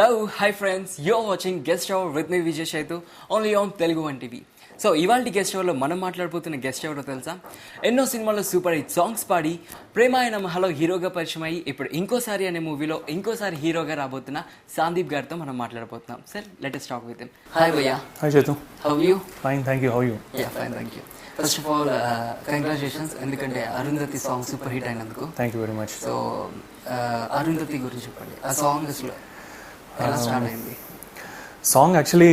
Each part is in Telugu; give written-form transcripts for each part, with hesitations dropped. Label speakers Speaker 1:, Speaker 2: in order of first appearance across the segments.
Speaker 1: Hello hi friends, you are watching guest hour with me Vijay Chaitu only on Telugu one TV. So ఇవాళ గెస్ట్ అవర్లో మనం మాట్లాడిపోతున్న గెస్ట్ ఎవరో తెలుసా? ఎన్నో సినిమాల్లో సూపర్ హిట్ సాంగ్స్ పాడి ప్రేమాయ నమఃలో హీరోగా పరిచయం అయ్యి ఇప్పుడు ఇంకోసారి అనే మూవీలో ఇంకోసారి హీరోగా రాబోతున్న సందీప్ గారితో మనం మాట్లాడబోతున్నాం. Sir, let us talk with him. Hi భయ్యా.
Speaker 2: Hi Chaitu.
Speaker 1: How are you?
Speaker 2: Fine, thank you. How are you?
Speaker 1: Ya fine, thank you. First of all congratulations, ఎందుకంటే అరుంధతి సాంగ్ సూపర్ హిట్ అయినందుకు.
Speaker 2: Thank you very much.
Speaker 1: So Arundhati గురించి చెప్పండి. ఆ సాంగ్ అసలు ఎలా స్టార్ట్ అయింది?
Speaker 2: సాంగ్ యాక్చువల్లీ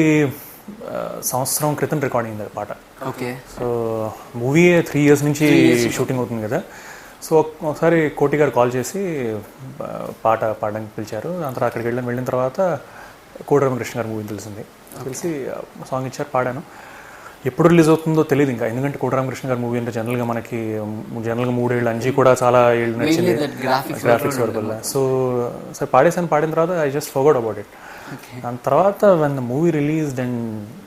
Speaker 2: సంవత్సరం క్రితం రికార్డ్ అయింది పాట.
Speaker 1: ఓకే.
Speaker 2: సో మూవీ 3 years నుంచి షూటింగ్ అవుతుంది కదా. సో ఒకసారి కోటి గారు కాల్ చేసి పాట పాడడానికి పిలిచారు. దాని తర్వాత అక్కడికి వెళ్ళిన తర్వాత కోటి రామకృష్ణ గారు మూవీ తెలిసింది. తెలిసి సాంగ్ ఇచ్చారు, పాడాను. ఎప్పుడు రిలీజ్ అవుతుందో తెలియదు ఇంకా, ఎందుకంటే కోటి రామకృష్ణ గారి మూవీ అంటే జనరల్గా 3 ఏళ్ళు, అంజీ కూడా చాలా ఏళ్ళు నచ్చింది గ్రాఫిక్స్ వరకు. సో సరే పాడేసాను. పాడిన తర్వాత I just forgot about it. దాని తర్వాత when the movie released and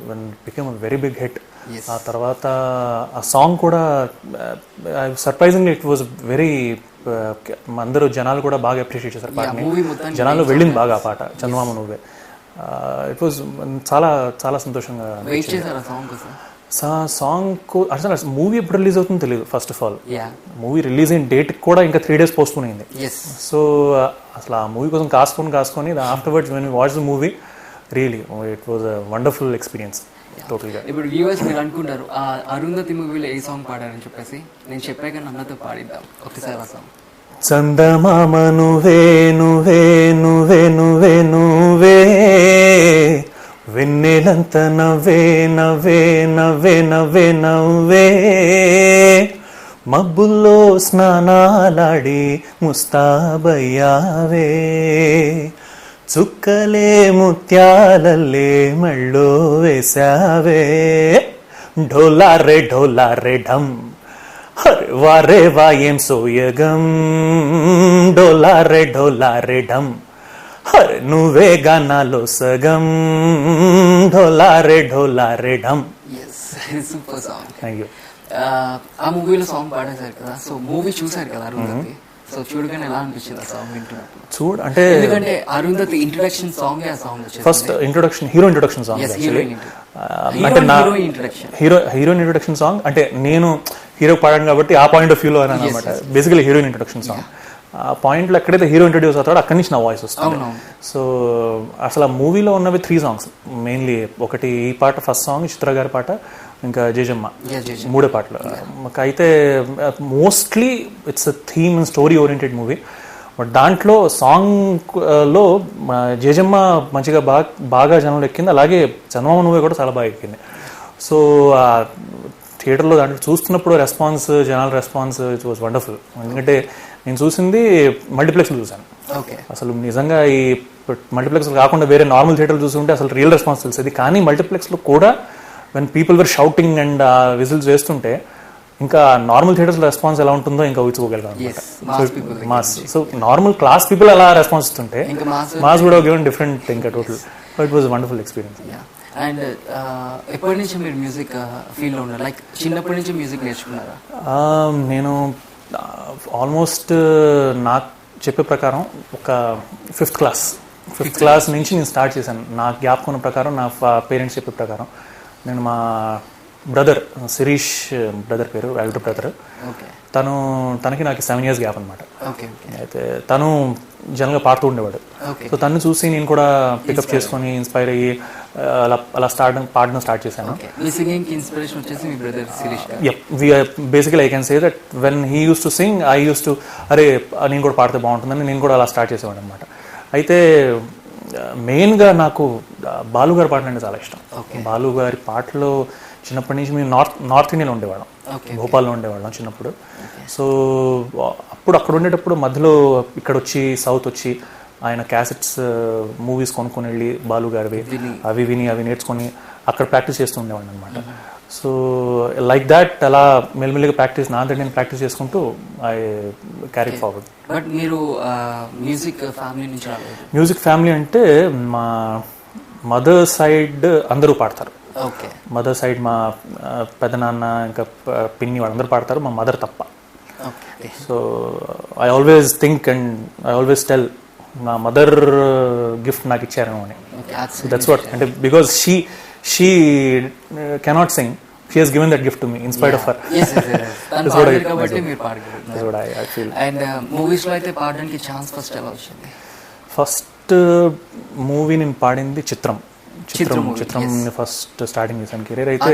Speaker 2: when became a very big hit, ఆ తర్వాత ఆ సాంగ్ కూడా సర్ప్రైజింగ్లీ ఇట్ వాజ్ వెరీ, అందరూ జనాలు కూడా బాగా అప్రిషియేట్ చేశారు పాటని. జనాలు వెళ్ళింది బాగా ఆ పాట, చందమామ నువ్వే. ఇట్ వాజ్ చాలా చాలా సంతోషంగా. సాంగ్ అసలు మూవీ ఎప్పుడు రిలీజ్ అవుతుందో తెలియదు. First of all movie release అయిన డేట్ కూడా ఇంకా 3 days పోస్ట్పోన్ అయింది. సో అసలు ఆ మూవీ కోసం కాసుకొని afterwards when we watch the movie, really it was a wonderful experience టోటల్గా.
Speaker 1: ఇప్పుడు వ్యూవర్స్ మీరు అనుకుంటారు ఆ అరుంధతి మూవీలో ఏ సాంగ్ పాడారని చెప్పేసి, నేను చెప్పాక నన్నతో పాడిద్దాం ఒకసారి ఆ సాంగ్.
Speaker 2: చందమామ నువ్వే నువ్వే నువ్వే నువ్వే నువ్వే, వెన్నెలంత నవ్వే నవ్వే నవ్వే నవ్వే నవ్వే, మబ్బుల్లో స్నానాలాడి ముస్తాబయ్యావే, చుక్కలే ముత్యాలల్లే మళ్ళో వేశావే, ఢోలారే ఢోలారే ఢమ్, అరే వారే వాయేం సోయగం, డోలారే డోలారే ఢమ్, అరే నువ్వే గానాలో సగం, ఢోలారే ఢోలారే ఢమ్.
Speaker 1: Super song.
Speaker 2: Thank you.
Speaker 1: ఆ మూవీలో సాంగ్ పాడేశారు కదా, సో మూవీ చూసారు కదా అరుంధతి. సో చూడగానే ఎలా అనిపించింది ఆ సాంగ్ వింటున్నప్పుడు?
Speaker 2: అంటే
Speaker 1: ఎందుకంటే అరుంధతి ఇంట్రడక్షన్ సాంగ్, ఆ song
Speaker 2: first introduction, hero introduction song. అంటే హీరోయిన్ ఇంట్రొడక్షన్ సాంగ్ అంటే నేను హీరో పాడాను కాబట్టి ఆ పాయింట్ ఆఫ్ వ్యూలో అని అనమాట. Basically heroine introduction song. ఆ పాయింట్లో ఎక్కడైతే హీరో ఇంట్రొడ్యూస్ అవుతాడో అక్కడి నుంచి నా వాయిస్ వస్తుంది. సో అసలు ఆ మూవీలో ఉన్నవి 3 songs మెయిన్లీ. ఒకటి ఈ పాట, ఫస్ట్ సాంగ్ చిత్ర గారి పాట, ఇంకా జేజమ్మ, 3 పాటలు. అయితే mostly it's a theme and story oriented movie. But దాంట్లో సాంగ్లో జేజమ్మ మంచిగా బాగా జనంలో ఎక్కింది, అలాగే చందమామ నువ్వే కూడా చాలా బాగా ఎక్కింది. సో థియేటర్లో దాంట్లో చూస్తున్నప్పుడు రెస్పాన్స్, జనాల రెస్పాన్స్ ఇట్ వాజ్ వండర్ఫుల్. ఎందుకంటే నేను చూసింది మల్టీప్లెక్స్లో చూశాను. అసలు నిజంగా ఈ మల్టీప్లెక్స్ కాకుండా వేరే నార్మల్ థియేటర్లు చూస్తుంటే అసలు రియల్ రెస్పాన్స్ తెలిసేది. కానీ మల్టీప్లెక్స్లో కూడా when people were shouting and whistles వేస్తుంటే ఇంకా నార్మల్ థియేటర్స్లో రెస్పాన్స్ ఎలా ఉంటుందో ఇంకా ఊహించుకోగలిగాను అనమాట. Mass, so normal class people అలా రెస్పాన్స్ ఇస్తుంటే మాస్ కూడా గివెన్ డిఫరెంట్ ఇంకా total. It was wonderful experience.
Speaker 1: And ఎప్పటి నుంచి మీరు మ్యూజిక్ ఫీల్డ్లో ఉన్నారు? లైక్ చిన్నప్పటి నుంచి మ్యూజిక్ నేర్చుకున్నారా?
Speaker 2: నేను ఆల్మోస్ట్ నాకు చెప్పే ప్రకారం ఒక 5th క్లాస్ నుంచి నేను స్టార్ట్ చేశాను. నా జ్ఞాపకం ప్రకారం, నా పేరెంట్స్ చెప్పే ప్రకారం. నేను మా బ్రదర్ శిరీష్ బ్రదర్ పేరు, ఎల్డర్ బ్రదర్, తనకి నాకు 7 years గ్యాప్ అనమాట. అయితే తను జనరల్గా పాడుతూ ఉండేవాడు. సో తను చూసి నేను కూడా పికప్ చేసుకొని ఇన్స్పైర్ అయ్యి అలా పాడడం స్టార్ట్ చేశాను. Basically I can say that when he use to sing, I use to అరే నేను కూడా పాడితే బాగుంటుందని నేను కూడా అలా స్టార్ట్ చేసేవాడు అనమాట. అయితే మెయిన్గా నాకు బాలు గారి పాటలు అంటే చాలా ఇష్టం. బాలు గారి పాటలు చిన్నప్పటి నుంచి మేము నార్త్ ఇండియాలో ఉండేవాళ్ళం, భోపాల్లో ఉండేవాళ్ళం చిన్నప్పుడు. సో అప్పుడు అక్కడ ఉండేటప్పుడు మధ్యలో ఇక్కడ వచ్చి సౌత్ వచ్చి ఆయన క్యాసెట్స్ మూవీస్ కొనుక్కొని వెళ్ళి బాలు గారివి అవి నేర్చుకొని అక్కడ ప్రాక్టీస్ చేస్తూ ఉండేవాడిని అనమాట. సో లైక్ దాట్ అలా మెల్లిమెల్లిగా ప్రాక్టీస్ నేను ప్రాక్టీస్ చేసుకుంటూ ఐ క్యారీ ఫార్వర్డ్.
Speaker 1: బట్ మీరు
Speaker 2: మ్యూజిక్ ఫ్యామిలీ అంటే మా మదర్ సైడ్ అందరూ పాడతారు. మదర్ సైడ్ మా పెదనాన్న ఇంకా పిన్ని వాళ్ళందరూ పాడతారు, మా మదర్ తప్ప. So I always think and I always tell నా మదర్ గిఫ్ట్ నాకు ఇచ్చారేమో అని. దట్స్ వాట్, అంటే because she cannot Singh, she has given that gift to me in spite of her.
Speaker 1: And movies లో అయితే పాడడానికి ఛాన్స్ ఫస్ట్ ఎలా వచ్చింది?
Speaker 2: ఫస్ట్ మూవీ నేను పాడింది చిత్రం ఫస్ట్ స్టార్టింగ్ చేశాను కెరీర్ అయితే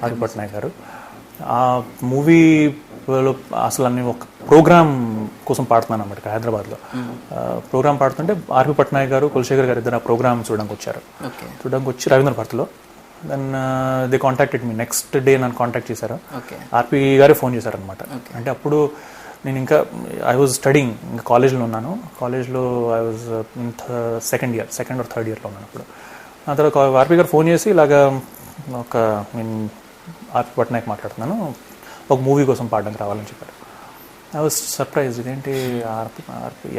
Speaker 2: ఆర్పి పట్నాయక్ గారు. ఆ మూవీలో అసలు అన్ని ఒక ప్రోగ్రామ్ కోసం పాడుతున్నాను అన్నమాట హైదరాబాద్లో. ప్రోగ్రామ్ పాడుతుంటే ఆర్పి పట్నాయక్ గారు కులశేఖర్ గారు ఇద్దరు ఆ ప్రోగ్రామ్ చూడడానికి వచ్చి రవీంద్ర భారతిలో. Then they contacted me, next day నన్ను కాంటాక్ట్ చేశారు. ఆర్పి గారే ఫోన్ చేశారనమాట. అంటే అప్పుడు నేను ఇంకా ఐ వాజ్ స్టడింగ్, ఇంకా కాలేజ్లో ఉన్నాను. కాలేజ్లో I was second or third ఇయర్లో ఉన్నాను అప్పుడు. ఆ తర్వాత ఆర్పి గారు ఫోన్ చేసి ఇలాగా నేను ఆర్పి పట్నాయక్ మాట్లాడుతున్నాను, ఒక మూవీ కోసం పాడడానికి రావాలని చెప్పారు. ఐ వాజ్ సర్ప్రైజ్, ఇదేంటి ఆర్పి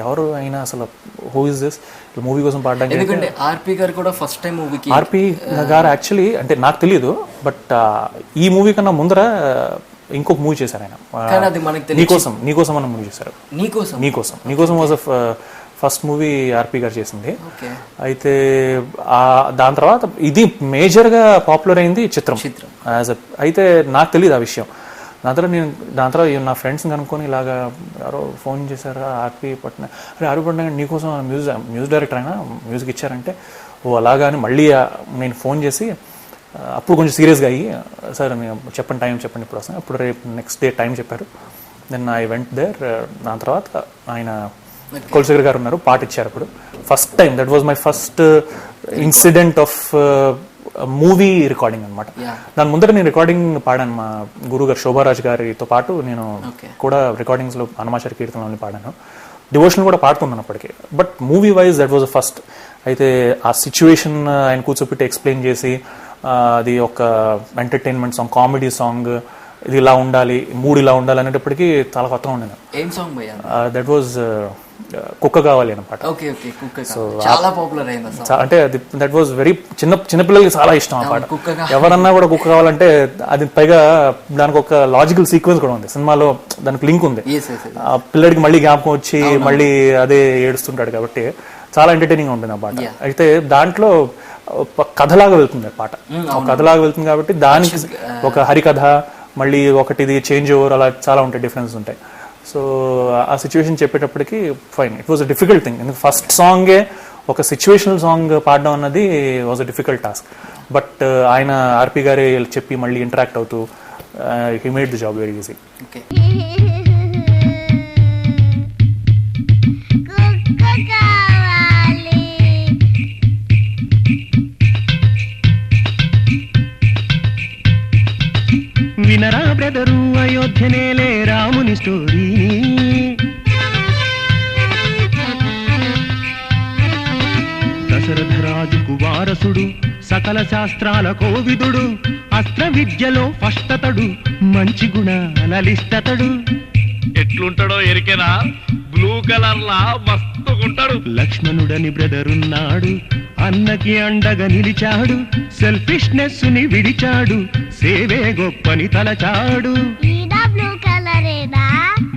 Speaker 2: ఎవరు అయినా అసలు హూ ఇస్ దిస్ మూవీ కోసం పాడడానికి?
Speaker 1: ఎందుకంటే ఆర్పి గారు కూడా ఫస్ట్ టైం మూవీకి.
Speaker 2: ఆర్పి గారు యాక్చువల్లీ అంటే నాకు తెలియదు, బట్ ఈ మూవీ కన్నా ముందర ఇంకొక మూవీ చేశారు ఆయన, నీకోసం అన్న మూవీ చేశారు. నీకోసం వాజ్ ఫస్ట్ మూవీ ఆర్పి గారు చేసింది. అయితే దాని తర్వాత ఇది మేజర్గా పాపులర్ అయింది చిత్రం. అయితే నాకు తెలియదు ఆ విషయం. దాని తర్వాత నా ఫ్రెండ్స్ని కనుక్కొని ఇలాగా ఎవరో ఫోన్ చేశారు ఆర్పి పట్నాయక్, ఆర్పి పట్నాయక్ నీకోసం మ్యూజిక్ డైరెక్టర్ అయినా మ్యూజిక్ ఇచ్చారంటే ఓ అలాగా అని మళ్ళీ నేను ఫోన్ చేసి అప్పుడు కొంచెం సీరియస్గా అయ్యి, సార్ నేను టైం చెప్పండి ఇప్పుడు వస్తాను. అప్పుడు రేపు నెక్స్ట్ డే టైం చెప్పారు. Then I went there. దాని తర్వాత ఆయన కులశేఖర్ గారు ఉన్నారు, పాట ఇచ్చారు. అప్పుడు first time, that was my first incident of movie recording అనమాట. దాని ముందర నేను రికార్డింగ్ పాడాను, మా గురువు గారు శోభారాజ్ గారితో పాటు నేను కూడా రికార్డింగ్స్లో హనుమాచారి కీర్తనలోని పాడాను. డివోషన్ కూడా పాడుతున్నాను అప్పటికి. But movie wise that was first. అయితే ఆ సిచ్యువేషన్ ఆయన కూర్చోపెట్టి ఎక్స్ప్లెయిన్ చేసి, అది ఒక ఎంటర్టైన్మెంట్ సాంగ్, కామెడీ సాంగ్, ఇది ఇలా ఉండాలి, మూడు ఇలా ఉండాలి అనేటప్పటికీ చాలా కొత్తగా ఉండేది.
Speaker 1: ఏం సాంగ్ భయ్యా?
Speaker 2: దట్ వాజ్ కుక్క కావాలి అనమాట.
Speaker 1: సో చాలా పాపులర్ అయింది.
Speaker 2: అంటే అది దట్ వాజ్ వెరీ చిన్నపిల్లలకి చాలా ఇష్టం ఆ పాట. ఎవరన్నా కూడా కుక్క కావాలంటే అది పైగా దానికి ఒక లాజికల్ సీక్వెన్స్ కూడా ఉంది సినిమాలో, దానికి లింక్ ఉంది. ఆ పిల్లడికి మళ్ళీ జ్ఞాపకం వచ్చి మళ్ళీ అదే ఏడుస్తుంటాడు కాబట్టి చాలా ఎంటర్టైనింగ్ ఉంటుంది ఆ పాట. అయితే దాంట్లో కథలాగా వెళ్తుంది ఆ పాట, కథలాగా వెళ్తుంది కాబట్టి దానికి ఒక హరికథ, మళ్ళీ ఒకటిది చేంజ్ ఓవర్, అలా చాలా ఉంటాయి, డిఫరెన్స్ ఉంటాయి. సో ఆ సిచ్యువేషన్ చెప్పేటప్పటికి fine, it was a difficult thing. ఎందుకంటే ఫస్ట్ సాంగే ఒక సిచ్యువేషనల్ సాంగ్ పాడడం అన్నది was a difficult task. But ఆయన ఆర్పి గారే చెప్పి మళ్ళీ ఇంటరాక్ట్ అవుతూ he made the job very easy.
Speaker 3: వినరా బ్రదరు అయోధ్యనేలే రాముని స్టోరీ, దశరథరాజుకు వారసుడు, సకల శాస్త్రాల కోవిదుడు, అస్త్ర విద్యలో ఫస్టతడు, మంచి గుణాలలిష్టతడు.
Speaker 4: ఎట్లుంటాడో ఎరికేనా? బ్లూ కలర్ లా మస్తుగుంటాడు.
Speaker 3: లక్ష్మణుడని బ్రదరున్నాడు, అన్నకి అండగా నిలిచాడు, సెల్ఫిష్నెస్ ని విడిచాడు, సేవే గొప్పని తలచాడు.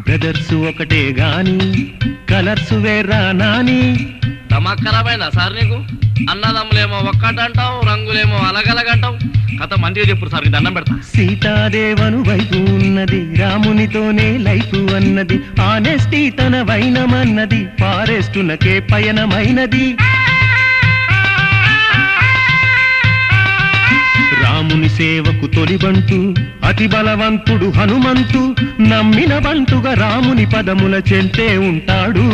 Speaker 3: బ్రదర్స్ ఒకటే గాని కలర్స్ వేరా నాని.
Speaker 4: తమక్కరమైన సార్ నీకు అన్నదమ్ములేమో ఒక్కటంటావు, రంగులేమో అలగలగంటావు. కథ మంచిగా చెప్పుడు సార్, దండం పెడతా.
Speaker 3: సీతాదేవను వైపు ఉన్నది, రామునితోనే లైఫ్ అన్నది, ఆనెస్టీ తన వైనమన్నది, ఫారెస్టునకే పయనమైనది. రాముని సేవకు తొలిబంటు, అతి బలవంతుడు హనుమంతు, నమ్మిన బంటుగా రాముని పదముల చెంతే ఉంటాడు.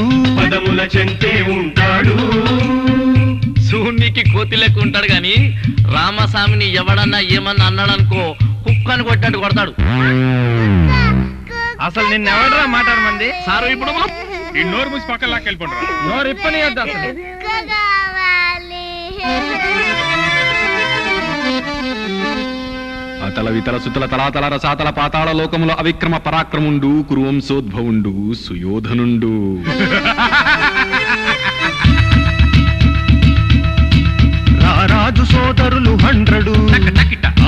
Speaker 4: శూన్నికి కోతి లెక్క ఉంటాడు గాని రామస్వామిని ఎవడన్నా ఏమన్నా అన్నాడనుకో కుక్కని కొట్టినట్టు కొడతాడు.
Speaker 5: అసలు నిన్నెవడరా మాట్లాడమంది?
Speaker 4: సారు ఇప్పుడు
Speaker 5: ఈ నోరు మూసి పక్కన లాక్కి వెళ్ళిపోండి.
Speaker 4: నోరు ఇప్పని అసలు
Speaker 6: అతల వితల సుతల తలాతల రసాతల పాతాళ లోకముల అవిక్రమ పరాక్రముండు, కురువంశోద్భవుండు, సుయోధనుండు.
Speaker 3: రారాజు సోదరులు 100,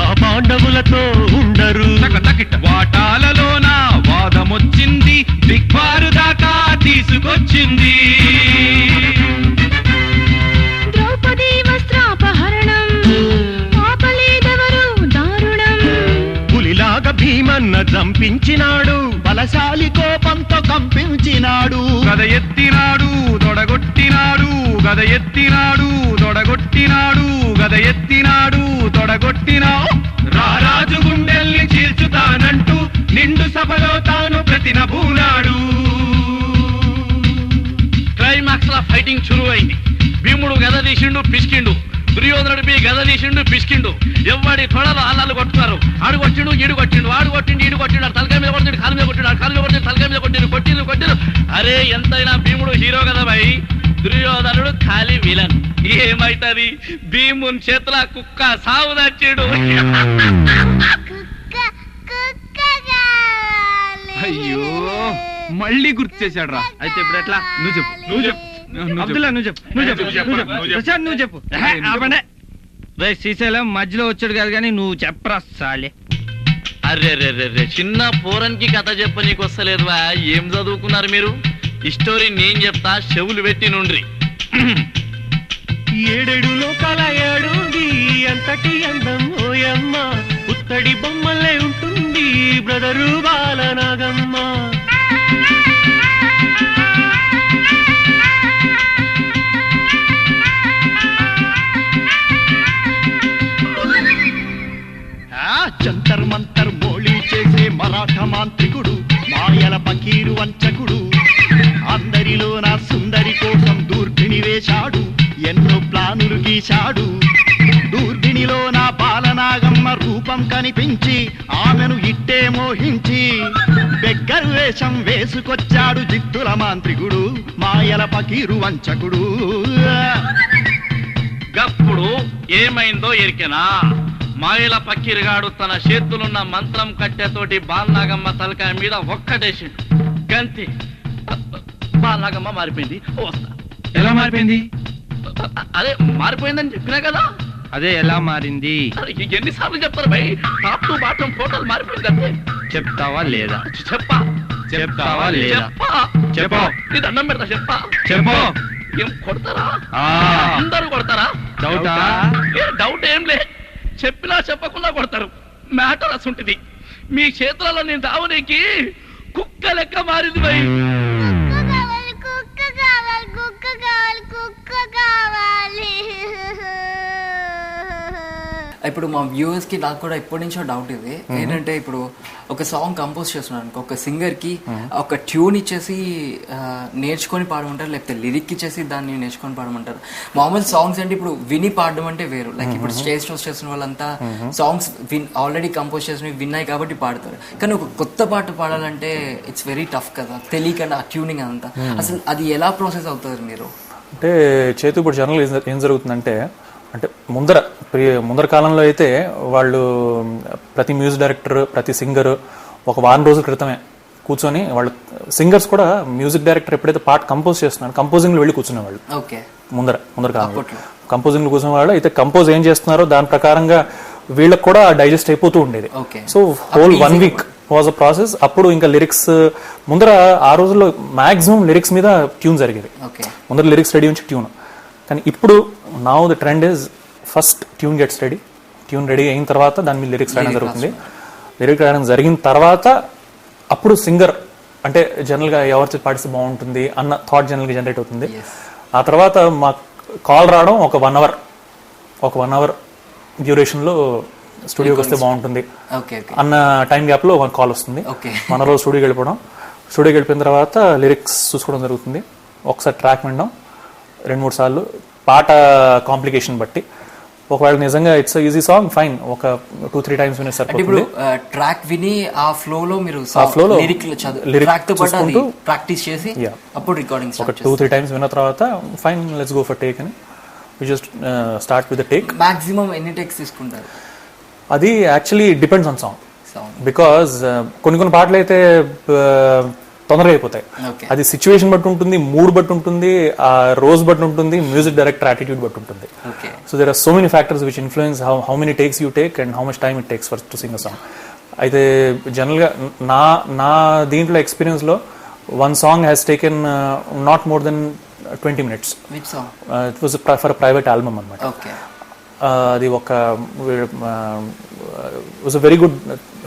Speaker 3: ఆ పాండవులతో ఉండరు.
Speaker 6: వాటాలలోన వాదమొచ్చింది, దిగ్బారు దాకా తీసుకొచ్చింది.
Speaker 3: భీమన్న చంపించినాడు, బలశాలి కోపంతో కంపించినాడు. గద ఎత్తినాడు తొడగొట్టినాడు, గద ఎత్తినాడు తొడగొట్టినాడు, గద ఎత్తినాడు తొడగొట్టినాడు. రారాజు గుండెల్ని చీల్చుతానంటూ నిండు సభలో తాను ప్రతినబూనాడు.
Speaker 4: క్లైమాక్స్ లా ఫైటింగ్ చురువు అయింది. భీముడు గద తీసిండు పిసికిండు, దుర్యోధనుడు గద తీసిండు పిసికిండు. ఎవడి తొడలు అల్లాలు కొట్టున్నారు. ఆడు కొట్టిండు ఈడు కొట్టిండు, ఆడు కొట్టిండు ఈడు కొట్టిండు, తలకాయ మీద కొట్టిండు కాలు మీద కొట్టిండు, కాలు మీద కొట్టిండు తలకాయ మీద కొట్టిండు, కొట్టిండు. అరే ఎంతైనా భీముడు హీరో కదా భయ్, దుర్యోధనుడు ఖాళీ విలన్. ఏమైతది భీముని చేతుల కుక్క సాగు దచ్చాడు.
Speaker 5: అయ్యో మళ్ళీ గుర్తు చేశాడు రా. అయితే ఇప్పుడు ఎట్లా? నువ్వు చెప్పు అబ్దుల్లా, నువ్వు చెప్పు. రే శ్రీశైలం మధ్యలో వచ్చాడు కాదు కానీ నువ్వు చెప్పరా సాలే.
Speaker 4: అరే రే రే రే చిన్న పోరన్కి కథ చెప్ప నీకు వస్తలేదువా? ఏం చదువుకున్నారు మీరు? ఈ స్టోరీ నేను చెప్తా, చెవులు పెట్టి నుండ్రి.
Speaker 3: 7 లోకాల ఏడుంది అంతటి అందం ఓయమ్మ, పుత్తడి బొమ్మలే ఉంటుంది బ్రదరు బాలనాగమ్మ. జంతర్ మంతర్ మోళీ చేసే మరాఠ మాంత్రికుడు, మాయల పకీరు వంచకుడు, అందరిలో నా సుందరి కోసం దూర్భిణి వేశాడు, ఎన్నో ప్లానులు గీశాడు. దూర్భిణిలో నా బాలనాగమ్మ రూపం కనిపించి ఆమెను ఇట్టే మోహించి బెగ్గరు వేషం వేసుకొచ్చాడు జిత్తుల మాంత్రికుడు, మాయల పకీరు వంచకుడు.
Speaker 4: గప్పుడు ఏమైందో ఎరికెనా? మాయల పక్కిరిగాడు తన చేతులున్న మంత్రం కట్టెతోటి బాలనాగమ్మ తలకాయ మీద ఒక్కటేసిండు. గంతి బాలనాగమ్మ మారిపోయింది. వస్తా.
Speaker 5: ఎలా మారిపోయింది?
Speaker 4: అదే మారిపోయిందని చెప్పినా కదా.
Speaker 5: అదే ఎలా మారింది?
Speaker 4: ఎన్నిసార్లు చెప్తారు భయ్? టాప్ టు బాటం టోటల్ మారిపోయింది అంతే.
Speaker 5: చెప్తావా లేదా?
Speaker 4: చెప్తావా లేదా?
Speaker 5: చెప్పు.
Speaker 4: నీ దండం పెడతా చెప్పా.
Speaker 5: చెప్పు.
Speaker 4: ఏం కొడతారా?
Speaker 5: ఆ.
Speaker 4: అందరూ కొడతారా?
Speaker 5: డౌటా?
Speaker 4: డౌట్ ఏం లే, చెప్పినా చెప్పకుండా కొడతారు. మ్యాటర్ అసుంటిది. మీ చేతులలో నేను దావనికి కుక్క లెక్క మారింది భయ్.
Speaker 1: ఇప్పుడు మా వ్యూవర్స్ కి నాకు కూడా ఇప్పటి నుంచో డౌట్ ఇది ఏంటంటే, ఇప్పుడు ఒక సాంగ్ కంపోజ్ చేస్తున్నాను, ఒక సింగర్ కి ఒక ట్యూన్ ఇచ్చేసి నేర్చుకొని పాడమంటారు, లేకపోతే లిరిక్ ఇచ్చేసి దాన్ని నేర్చుకొని పాడమంటారు. మామూలు సాంగ్స్ అంటే ఇప్పుడు విని పాడడం అంటే వేరు. లైక్ ఇప్పుడు స్టేజ్ షోస్ చేసిన వాళ్ళంతా సాంగ్స్ ఆల్రెడీ కంపోజ్ చేసినవి విన్నాయి కాబట్టి పాడతారు. కానీ ఒక కొత్త పాట పాడాలంటే ఇట్స్ వెరీ టఫ్ కదా, తెలియకుండా ఆ ట్యూనింగ్ అంతా. అసలు అది ఎలా ప్రాసెస్ అవుతుంది మీరు?
Speaker 2: అంటే చేతు ఇప్పుడు జనరల్ ఏం జరుగుతుందంటే, అంటే ముందర కాలంలో అయితే వాళ్ళు ప్రతి మ్యూజిక్ డైరెక్టర్ ప్రతి సింగర్ ఒక వారం రోజుల క్రితమే కూర్చొని వాళ్ళు సింగర్స్ కూడా మ్యూజిక్ డైరెక్టర్ ఎప్పుడైతే పాట కంపోజ్ చేస్తున్నారో కంపోజింగ్లో వెళ్ళి కూర్చునేవాళ్ళు. ముందర కాలంలో కంపోజింగ్లో కూర్చునేవాళ్ళు. అయితే కంపోజ్ ఏం చేస్తున్నారో దాని ప్రకారంగా వీళ్ళకి కూడా డైజెస్ట్ అయిపోతూ ఉండేది. So whole 1 week was a process. అప్పుడు ఇంకా లిరిక్స్ ముందర ఆ రోజుల్లో మాక్సిమం లిరిక్స్ మీద ట్యూన్ జరిగేది. ముందర లిరిక్స్ రెడీ ఉంచి ట్యూన్. కానీ ఇప్పుడు now the trend is first tune gets ready. Tune ready అయిన తర్వాత దాని మీద లిరిక్స్ రాయడం జరుగుతుంది. లిరిక్స్ రాయడం జరిగిన తర్వాత అప్పుడు సింగర్ అంటే జనరల్గా ఎవరితో పాడిస్తే బాగుంటుంది అన్న థాట్ జనరల్గా జనరేట్ అవుతుంది. ఆ తర్వాత మా కాల్ రావడం ఒక 1 అవర్ డ్యూరేషన్లో స్టూడియోకి వస్తే బాగుంటుంది అన్న టైం గ్యాప్లో ఒక కాల్ వస్తుంది. మన రోజు స్టూడియోకి వెళ్ళిపోయిన తర్వాత లిరిక్స్ చూసుకోవడం జరుగుతుంది. ఒకసారి ట్రాక్ వినడం 2-3 సార్లు పాట కాంప్లికేషన్ బట్టి. ఒకవేళ నిజంగా ఇట్స్ ఈజీ సాంగ్ ఫైన్, ఒక 2-3 టైమ్స్ వినే సార్.
Speaker 1: ఇప్పుడు ట్రాక్ విని ఆ ఫ్లో లో మీరు ప్రాక్టీస్ చేసి అప్పుడు రికార్డింగ్
Speaker 2: ఒక 2-3 టైమ్స్ విన్న తర్వాత fine let's go for take అని we just start with the take.
Speaker 1: Maximum ఎన్ని టేక్స్ తీసుకుంటారు?
Speaker 2: అది actually depends on song. Because కొన్ని పాటలు అయితే తొందరగా అయిపోతాయి. అది సిచ్యువేషన్ బట్టి ఉంటుంది, మూడ్ బట్టి ఉంటుంది, ఆ రోజు బట్టి ఉంటుంది, మ్యూజిక్ డైరెక్టర్ యాటిట్యూడ్ బట్టి ఉంటుంది. So there are so many factors which influence how many takes you take and how much time it takes for to sing a song. అయితే జనరల్గా నా దీంట్లో ఎక్స్పీరియన్స్లో 1 song has taken not more than 20 minutes.
Speaker 1: Which song?
Speaker 2: It was for a private album అనమాట. అది ఒక was a very good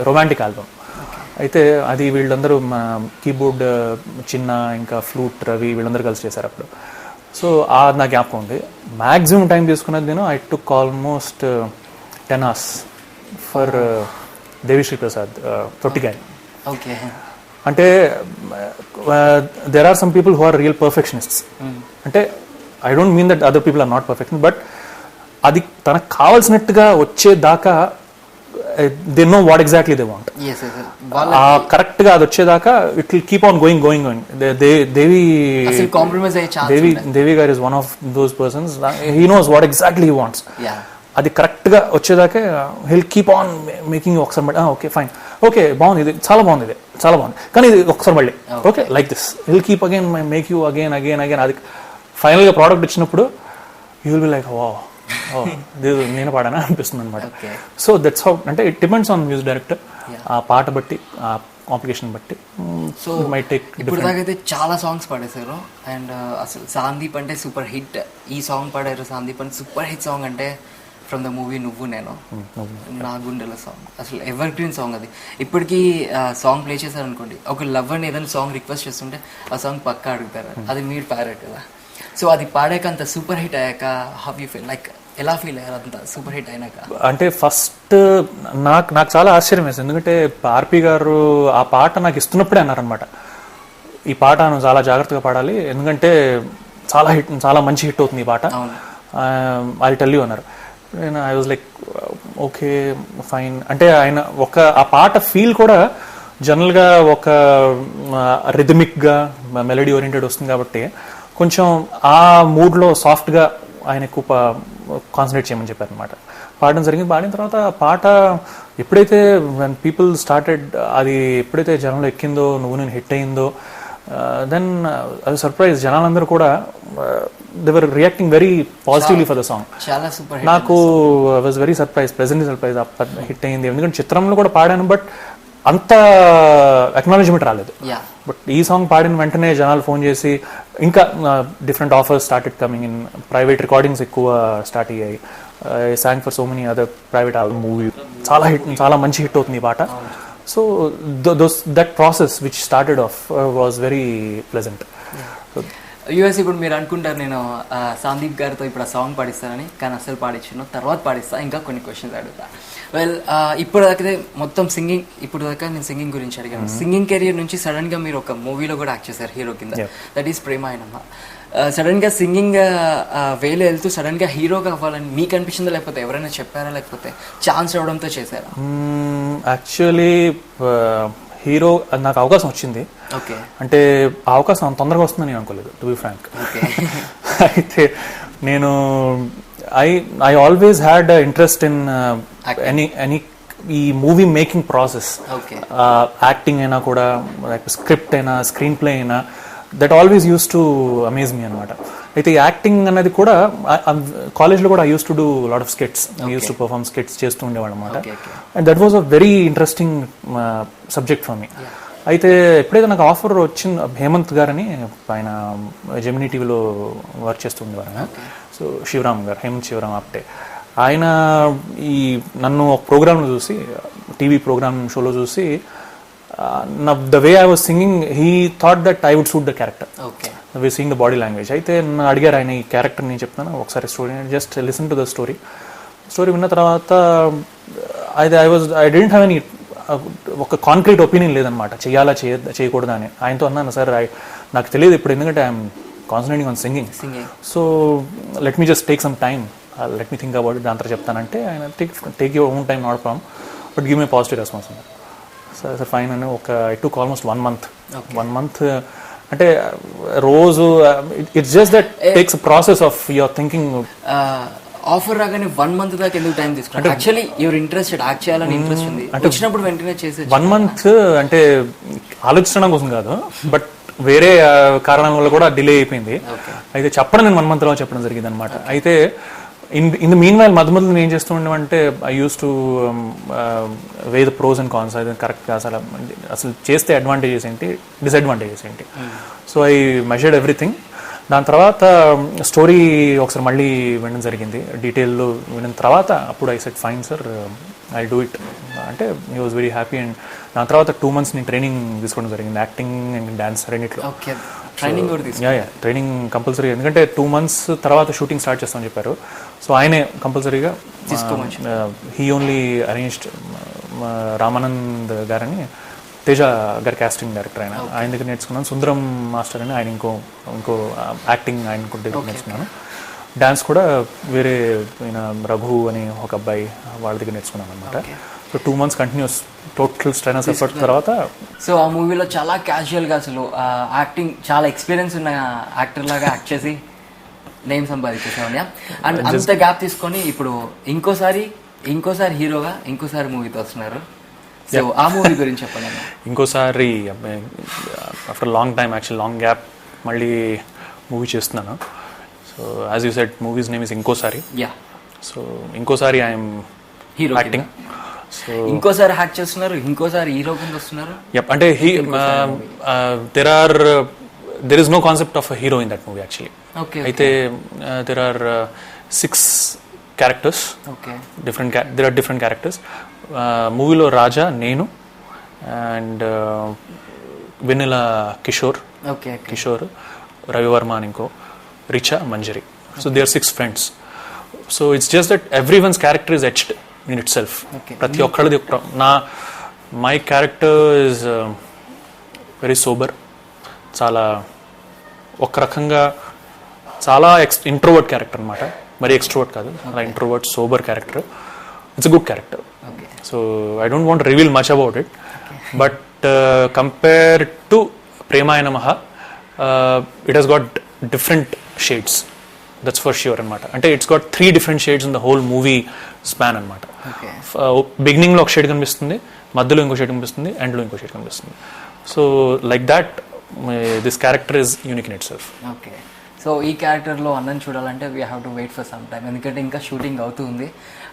Speaker 2: romantic album. అయితే అది వీళ్ళందరూ కీబోర్డ్ చిన్న, ఇంకా ఫ్లూట్ రవి వీళ్ళందరూ కలిసి చేశారు అప్పుడు. సో నా జ్ఞాపకం ఉంది. మ్యాక్సిమం టైం తీసుకున్నది నేను I took almost 10 hours for Devi Sri Prasad తొట్టిగారి.
Speaker 1: ఓకే.
Speaker 2: అంటే there are some people who are real perfectionists. అంటే I don't mean that other people are not perfection, but అది తనకు కావాల్సినట్టుగా వచ్చేదాకా they know what exactly they want. Correct గా అది వచ్చేదాకా it will keep on going. Devi garu is one of those persons. He knows what exactly he wants. అది కరెక్ట్ గా వచ్చేదాకా హిల్ కీప్ ఆన్ మేకింగ్. ఒకసారి ఓకే ఫైన్, ఓకే బాగుంది, ఇది చాలా బాగుంది, ఇది చాలా బాగుంది, కానీ ఇది ఒకసారి మళ్ళీ okay like this he'll keep again make you again again again. అది ఫైనల్ గా ప్రోడక్ట్ ఇచ్చినప్పుడు you will be like wow నేను పాడానా అనిపిస్తుంది అనమాట. So that's how. అంటే it depends on music director, ఆ పాట బట్టి, ఆ కాంప్లికేషన్ బట్టి.
Speaker 1: సో మై టేక్ ఇప్పుడు దాకైతే చాలా సాంగ్స్ పాడేశారు. అండ్ అసలు సాందీప్ అంటే సూపర్ హిట్. ఈ సాంగ్ పాడారు సాందీప్ అంటే సూపర్ హిట్ సాంగ్ అంటే ఫ్రమ్ ద మూవీ నువ్వు నేను, నా గుండెల సాంగ్. అసలు ఎవర్ గ్రీన్ సాంగ్ అది. ఇప్పటికీ సాంగ్ ప్లే చేశారనుకోండి, ఒక లవర్ని ఏదైనా సాంగ్ రిక్వెస్ట్ చేస్తుంటే ఆ సాంగ్ పక్కా అడుగుతారు. అది మీరు పాడారు కదా. సో అది పాడాక అంత సూపర్ హిట్ అయ్యాక హౌ యూ ఫీల్, లైక్ ఎలా ఫీల్ అయ్యారు అంత సూపర్ హిట్ అయినాక?
Speaker 2: అంటే ఫస్ట్ నాకు చాలా ఆశ్చర్యం వేసింది. ఎందుకంటే ఆర్పి గారు ఆ పాట నాకు ఇస్తున్నప్పుడే అన్నారనమాట, ఈ పాట నువ్వు చాలా జాగ్రత్తగా పాడాలి, ఎందుకంటే చాలా మంచి హిట్ అవుతుంది ఈ పాట, ఐ టెల్ యూ అన్నారు. I was like okay fine. అంటే ఆయన ఆ పాట ఫీల్ కూడా జనరల్గా ఒక రిథమిక్గా మెలడీ ఓరియంటెడ్ వస్తుంది కాబట్టి కొంచెం ఆ మూడ్లో సాఫ్ట్గా ఆయన ఎక్కువ కాన్సన్ట్రేట్ చేయమని చెప్పారు అనమాట. పాడడం జరిగింది. పాడిన తర్వాత పాట ఎప్పుడైతే పీపుల్ స్టార్టెడ్, అది ఎప్పుడైతే జనంలో ఎక్కిందో, నువ్వు నేను హిట్ అయిందో, దెన్ అది సర్ప్రైజ్. జనాలందరూ కూడా they were reacting very positively for the song. నాకు I was very surprise, pleasantly surprise hit అయింది. ఎందుకంటే చిత్రంలో కూడా పాడాను, బట్ అంత అక్నాలెడ్జ్మెంట్ రాలేదు. బట్ ఈ సాంగ్ పాడిన వెంటనే జనాలు ఫోన్ చేసి ఇంకా different offers started coming in, private recordings ఎక్కువ స్టార్ట్ అయ్యాయి. Song for so many other private album, movie చాలా మంచి హిట్ అవుతుంది ఈ పాట. So that process which started off was very pleasant.
Speaker 1: US ఇప్పుడు మీరు అనుకుంటారు నేను సందీప్ గారితో ఇప్పుడు ఆ సాంగ్ పాడిస్తానని, కానీ అసలు పాడించాను, తర్వాత పాడిస్తా. ఇంకా కొన్ని క్వశ్చన్స్ అడుగుతా. వెల్ ఇప్పుడు దాకా మొత్తం సింగింగ్, ఇప్పుడు దాకా నేను సింగింగ్ గురించి అడిగాను. సింగింగ్ కెరియర్ నుంచి సడన్ గా మీరు ఒక మూవీలో కూడా యాక్ట్ చేశారు హీరో కింద, దట్ ఈస్ ప్రేమాయణమ్మ. సడన్ గా సింగింగ్ వేలో వెళ్తూ సడన్ గా హీరోగా అవ్వాలని మీకు అనిపించిందా, లేకపోతే ఎవరైనా చెప్పారా, లేకపోతే ఛాన్స్ రావడంతో చేశారా?
Speaker 2: యాక్చువల్లీ హీరో నాకు అవకాశం వచ్చింది. అంటే ఆ అవకాశం అంత తొందరగా వస్తుందని నేను అనుకోలేదు, టు బి ఫ్రాంక్. అయితే నేను I always had interest in any ఈ మూవీ మేకింగ్ ప్రాసెస్. యాక్టింగ్ అయినా కూడా, స్క్రిప్ట్ అయినా, స్క్రీన్ ప్లే అయినా, that always use to amaze me అనమాట. అయితే యాక్టింగ్ అనేది కూడా కాలేజ్లో కూడా I use to do lot of skits, use to perform skits చేస్తూ ఉండేవాడు అనమాట. And that was a very interesting subject for me. అయితే ఎప్పుడైతే నాకు ఆఫర్ వచ్చింది, హేమంత్ గారని ఆయన జెమినీ టీవీలో వర్క్ చేస్తూ ఉండేవారు. సో శివరామ్ గారు, హేమంత్ శివరామ్ ఆప్టే, ఆయన నన్ను ఒక ప్రోగ్రామ్లో చూసి, టీవీ ప్రోగ్రామ్ షోలో చూసి, the way I was singing, he thought that I would suit the character. The way seeing the body language. అయితే నన్ను అడిగారు ఆయన, ఈ క్యారెక్టర్ నేను చెప్తాను ఒకసారి story, just listen to the story విన్న తర్వాత ఐ డెంట్ హ్యావ్ ఎనీ ఒక కాంక్రీట్ ఒపీనియన్ లేదనమాట, చేయాలా చేయకూడదా అని. ఆయనతో అన్నాను, సార్ నాకు తెలియదు ఇప్పుడు, ఎందుకంటే I'm concentrating on singing, so let me just take some time, let me think about it, దాని తర్వాత చెప్తానంటే ఆయన take your own time, not problem, but give me positive response అన్నారు. సార్ ఫైన్ అని ఐ టుక్ ఆల్మోస్ట్ 1 month. అంటే రోజు it's just that takes process of your thinking.
Speaker 1: Offer రాగానే 1 month దాకా ఎందుకు టైం తీసుకుంటారు? యాక్చువల్లీ యువర్ ఇంట్రెస్టెడ్, యాక్ట్ చేయాలని ఇంట్రెస్ట్ ఉంది, వచ్చినప్పుడు వెంటనే చేసేది.
Speaker 2: 1 month అంటే ఆలోచించడం కోసం కాదు, బట్ వేరే కారణాల వల్ల కూడా డిలే అయిపోయింది. అయితే చెప్పడం నేను 1 month లో చెప్పడం జరిగింది అనమాట. అయితే ఇన్ ద మీన్ వైల్ మధ్య నేను ఏం చేస్తూ ఉండేవంటే, I use to weigh the pros and cons, అది కరెక్ట్గా అసలు చేస్తే అడ్వాంటేజెస్ ఏంటి, డిసడ్వాంటేజెస్ ఏంటి. So I measured everything. దాని తర్వాత స్టోరీ ఒకసారి మళ్ళీ వినడం జరిగింది, డీటెయిల్లో విన్న తర్వాత అప్పుడు I said fine sir I do it అంటే he was very happy. And దాని తర్వాత 2 months నేను ట్రైనింగ్ తీసుకోవడం జరిగింది, యాక్టింగ్ అండ్ డాన్స్ రెండిట్లో. ట్రైనింగ్ కంపల్సరీ, ఎందుకంటే 2 months తర్వాత షూటింగ్ స్టార్ట్ చేస్తామని చెప్పారు. సో ఆయనే కంపల్సరీగా హీ ఓన్లీ అరేంజ్డ్ రామానంద్ గారని తేజ గారి కాస్టింగ్ డైరెక్టర్ ఆయన దగ్గర నేర్చుకున్నాను. సుందరం మాస్టర్ అని ఆయన ఇంకో యాక్టింగ్ ఆయన దగ్గర నేర్చుకున్నాను. డాన్స్ కూడా వేరే ఆయన రఘు అని ఒక అబ్బాయి వాళ్ళ దగ్గర నేర్చుకున్నాను అనమాట. So 2 months continuous total strainers effort తర్వాత.
Speaker 1: సో ఆ మూవీలో చాలా క్యాజువల్గా అసలు యాక్టింగ్ చాలా ఎక్స్పీరియన్స్ ఉన్న యాక్టర్ లాగా యాక్ట్ చేసి నేమ్ సంపాదించేసామని. అండ్ అంత గ్యాప్ తీసుకొని ఇప్పుడు ఇంకోసారి హీరోగా ఇంకోసారి మూవీతో వస్తున్నారు. సో ఆ మూవీ గురించి చెప్పండి.
Speaker 2: ఇంకోసారి after long time, actual long gap మళ్ళీ మూవీ చేస్తున్నాను. So as you said movies name is ఇంకోసారి. సో ఇంకోసారి ఐఎమ్
Speaker 1: హీరో
Speaker 2: యాక్టింగ్. సో
Speaker 1: ఇంకోసారి హ్యాక్ చేస్తున్నారు, ఇంకోసారి హీరో కింద వస్తున్నారు.
Speaker 2: అంటే there is no concept of a hero in that movie actually. అయితే there are 6 characters. There are different characters. మూవీలో రాజా, నేను అండ్ వెన్నెల కిషోర్, రవివర్మ అని ఇంకో, Richa, Manjari. So they are 6 friends. So it's just that every one's character is etched in itself. ప్రతి ఒక్కళ్ళది my character is very sober, చాలా ఒక రకంగా చాలా ఇంట్రోవర్ట్ క్యారెక్టర్ అనమాట, మరి ఎక్స్ట్రోవర్ట్ కాదు, అలా introvert sober character. It's a good character. So I don't want reveal much about it, but compare to Premaya Namah it has got different shades, that's for sure అనమాట. అంటే it's got 3 different shades in the whole movie span అనమాట. బిగినింగ్లో ఒక షేడ్ కనిపిస్తుంది, మధ్యలో ఇంకో షేడ్ కనిపిస్తుంది, ఎండ్లో ఇంకో షేడ్ కనిపిస్తుంది. So like that this character is unique in itself.
Speaker 1: Okay. So ఈ క్యారెక్టర్లో అన్నని చూడాలంటే we have to wait for some time, ఎందుకంటే ఇంకా షూటింగ్ అవుతుంది,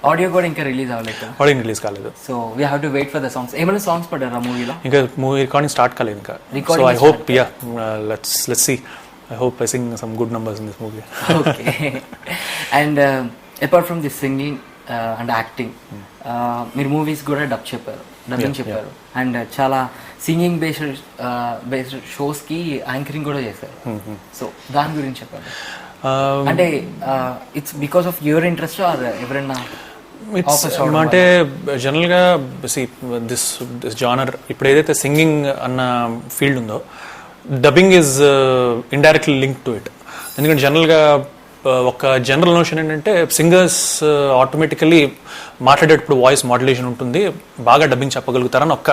Speaker 1: ఆడియో కూడా ఇంకా రిలీజ్ అవ్వలేదు.
Speaker 2: ఆడియో రిలీజ్ కాలేదు.
Speaker 1: So we have to wait for the songs. ఏమైనా సాంగ్స్ పడ్డారా మూవీలో?
Speaker 2: ఇంకా మూవీ రికార్డింగ్ స్టార్ట్ కాలేదు ఇంకా. So I hope let's see, I hope I sing some good numbers in this movie.
Speaker 1: Okay. And apart from this singing and acting, మీరు మూవీస్ కూడా డబ్బింగ్ చెప్పారు అండ్ చాలా సింగింగ్ బేస్డ్ షోస్కి యాంకరింగ్ కూడా చేశారు. సో దాని గురించి చెప్పండి. అంటే it's because of your interest or ఎవరైనా?
Speaker 2: అంటే జనరల్గా దిస్ జానర్ ఇప్పుడు ఏదైతే సింగింగ్ అన్న ఫీల్డ్ ఉందో, dubbing is indirectly link to it. ఎందుకంటే జనరల్గా ఒక జనరల్ నోషన్ ఏంటంటే సింగర్స్ ఆటోమేటికలీ మాట్లాడేటప్పుడు వాయిస్ మాడ్యులేషన్ ఉంటుంది, బాగా డబ్బింగ్ చెప్పగలుగుతారని ఒక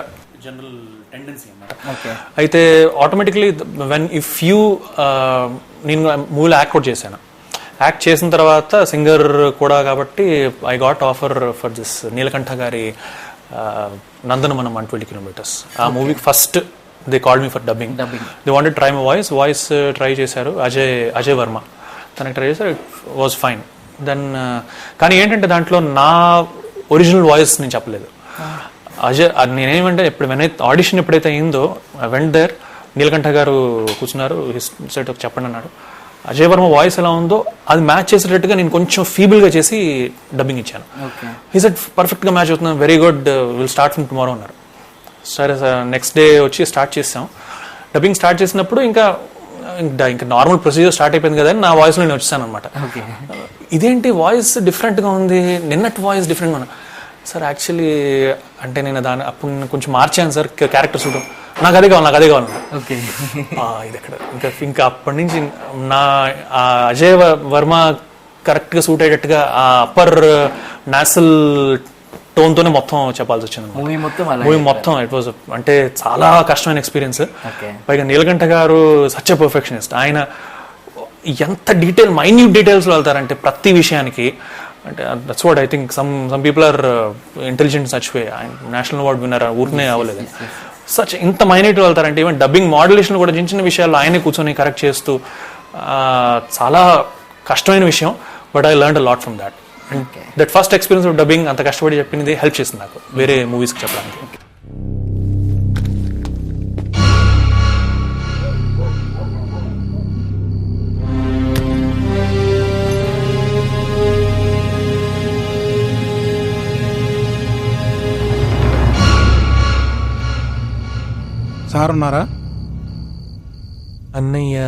Speaker 2: జనరల్ టెండెన్సీ అన్నమాట. అయితే ఆటోమేటిక్లీ నేను మూవీలో యాక్ట్ చేశాను. యాక్ట్ చేసిన తర్వాత సింగర్ కూడా కాబట్టి I got offer for this Neelakanta గారి నందనవనం 120 kilometers. ఆ మూవీకి first they called me for dubbing. They wanted try my voice try చేశారు. అజయ్ వర్మ తనకి ట్రై చేశారు, ఇట్ వాజ్ ఫైన్. దెన్ కానీ ఏంటంటే దాంట్లో నా ఒరిజినల్ వాయిస్ నేను చెప్పలేదు. నేనేమంటే ఆడిషన్ ఎప్పుడైతే అయిందో ఐ వెంట్ దేర్, నీలకంఠ గారు కూర్చున్నారు, సెట్ చెప్పండి అన్నాడు. అజయ్ వర్మ వాయిస్ ఎలా ఉందో అది మ్యాచ్ చేసేటట్టుగా నేను కొంచెం ఫీబుల్గా చేసి డబ్బింగ్ ఇచ్చాను. హీ సెడ్ పర్ఫెక్ట్గా మ్యాచ్ అవుతున్నాను, very good, will start from tomorrow అన్నారు. సరే సార్, నెక్స్ట్ డే వచ్చి స్టార్ట్ చేసాం. డబ్బింగ్ స్టార్ట్ చేసినప్పుడు ఇంకా నార్మల్ ప్రొసీజర్ స్టార్ట్ అయిపోయింది కదా అని నా వాయిస్లో నేను వచ్చాను అనమాట. ఇదేంటి వాయిస్ డిఫరెంట్గా ఉంది, నిన్నటి వాయిస్ డిఫరెంట్గా ఉన్నా సార్. యాక్చువల్లీ అంటే నేను అప్పుడు నేను కొంచెం మార్చాను సార్ క్యారెక్టర్ చూడడం, నాకు అదే కావాలి ఇది ఎక్కడ ఇంకా అప్పటి నుంచి నా అజయ్ వర్మ కరెక్ట్గా సూట్ అయ్యేటట్టుగా ఆ అప్పర్ నాసల్ టోన్తోనే మొత్తం చెప్పాల్సి వచ్చింది మూవీ మొత్తం. ఇట్ వాజ్ అంటే చాలా కష్టమైన ఎక్స్పీరియన్స్. పైగా నీలకంఠ గారు సచ్ ఎ పర్ఫెక్షనిస్ట్. ఆయన ఎంత మైన్యూట్ డీటెయిల్స్లో వెళ్తారంటే ప్రతి విషయానికి. అంటే that's what I think some people are intelligent such way. ఆయన నేషనల్ అవార్డు విన్నర్, ఊరినే అవ్వలేదు. సచ్ ఇంత మైన్యూట్గా వెళ్తారంటే ఈవెన్ డబ్బింగ్ మాడ్యులేషన్ కూడా చిన్న చిన్న విషయాల్లో ఆయనే కూర్చొని కరెక్ట్ చేస్తూ చాలా కష్టమైన విషయం. But I learned a lot from that. That first experience of dubbing అంత కష్టపడి చెప్పింది హెల్ప్ చేసింది నాకు వేరే మూవీస్కి చెప్పడానికి.
Speaker 7: సార్ ఉన్నారా?
Speaker 2: అన్నయ్య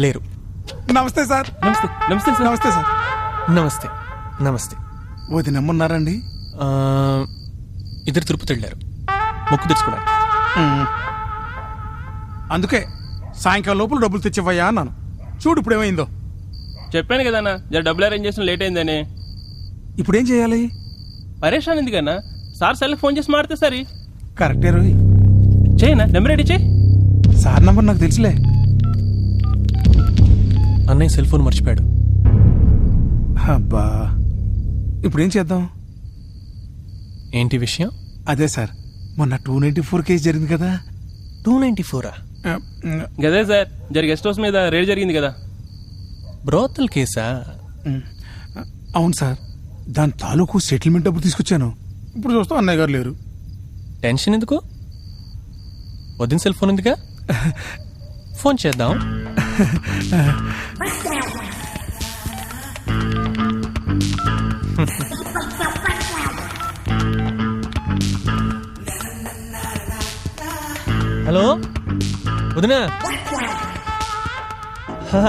Speaker 2: లేరు.
Speaker 7: నమస్తే సార్.
Speaker 2: నమస్తే. నమస్తే సార్.
Speaker 7: నమస్తే సార్.
Speaker 2: నమస్తే. నమస్తే.
Speaker 7: వదినమ్మన్నారండి?
Speaker 2: ఇద్దరు తిరుపతి వెళ్ళారు మొక్కు తెచ్చుకోవడానికి.
Speaker 7: అందుకే సాయంకాలం లోపల డబ్బులు తెచ్చివ్వయ్యా అన్నాను. చూడు ఇప్పుడు ఏమైందో.
Speaker 5: చెప్పాను కదన్నా, జర డబ్బులు అరేంజ్ చేసిన లేట్ అయిందని.
Speaker 7: ఇప్పుడు ఏం చేయాలి?
Speaker 5: పరేషాన్ ఎందుకన్నా, సార్ సెల్కి ఫోన్ చేసి మాడితే సరే.
Speaker 7: కరెక్టే రోయ్.
Speaker 5: చేయనా, నెంబర్ రెడీ చేయి.
Speaker 7: సార్ నంబర్ నాకు తెలుసులే.
Speaker 2: అన్నయ్య సెల్ ఫోన్ మర్చిపోయాడు.
Speaker 7: అబ్బా, ఇప్పుడు ఏం చేద్దాం?
Speaker 2: ఏంటి విషయం?
Speaker 7: అదే సార్, మొన్న 294 కేసు జరిగింది కదా.
Speaker 2: 294?
Speaker 5: గదే సార్, గెస్ట్ హౌస్ మీద రేడ్ జరిగింది కదా.
Speaker 2: బ్రోతల్ కేసా?
Speaker 7: అవును సార్, దాని తాలూకు సెటిల్మెంట్ డబ్బులు తీసుకొచ్చాను. ఇప్పుడు చూస్తాం అన్నయ్య గారు లేరు.
Speaker 2: టెన్షన్ ఎందుకు? వదిన సెల్ ఫోన్ ఎందుకా? ఫోన్ చేద్దాం. హలో వదినా.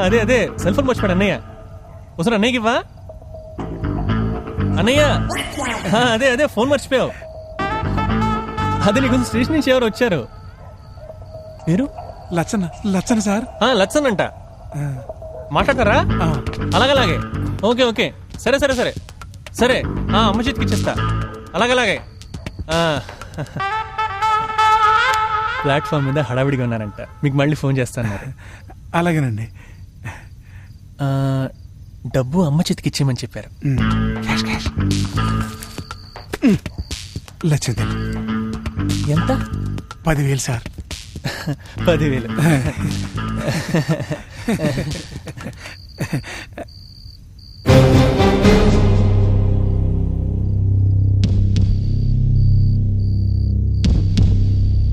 Speaker 2: అదే అదే సెల్ ఫోన్ మర్చిపోయాడు అన్నయ్య. వస్తున్నా అన్నయ్యకి ఇవ్వా? అన్నయ్య అదే అదే ఫోన్ మర్చిపోయావు. అదే నీకు స్టేషన్ నుంచి ఎవరు వచ్చారు. మీరు?
Speaker 7: లచ్చన సార్.
Speaker 2: లచ్చన్ అంట. మాట్లాడతారా? అలాగలాగే. ఓకే ఓకే, సరే సరే సరే సరే. అమ్మ చేతికి ఇచ్చేస్తా. అలాగలాగే. ప్లాట్ఫామ్ మీద హడావిడిగా ఉన్నారంట, మీకు మళ్ళీ ఫోన్ చేస్తాను.
Speaker 7: అలాగేనండి.
Speaker 2: డబ్బు అమ్మ చేతికి ఇచ్చేయమని చెప్పారు.
Speaker 7: లచ్చది
Speaker 2: ఎంత?
Speaker 7: 10,000 సార్.
Speaker 2: 10,000.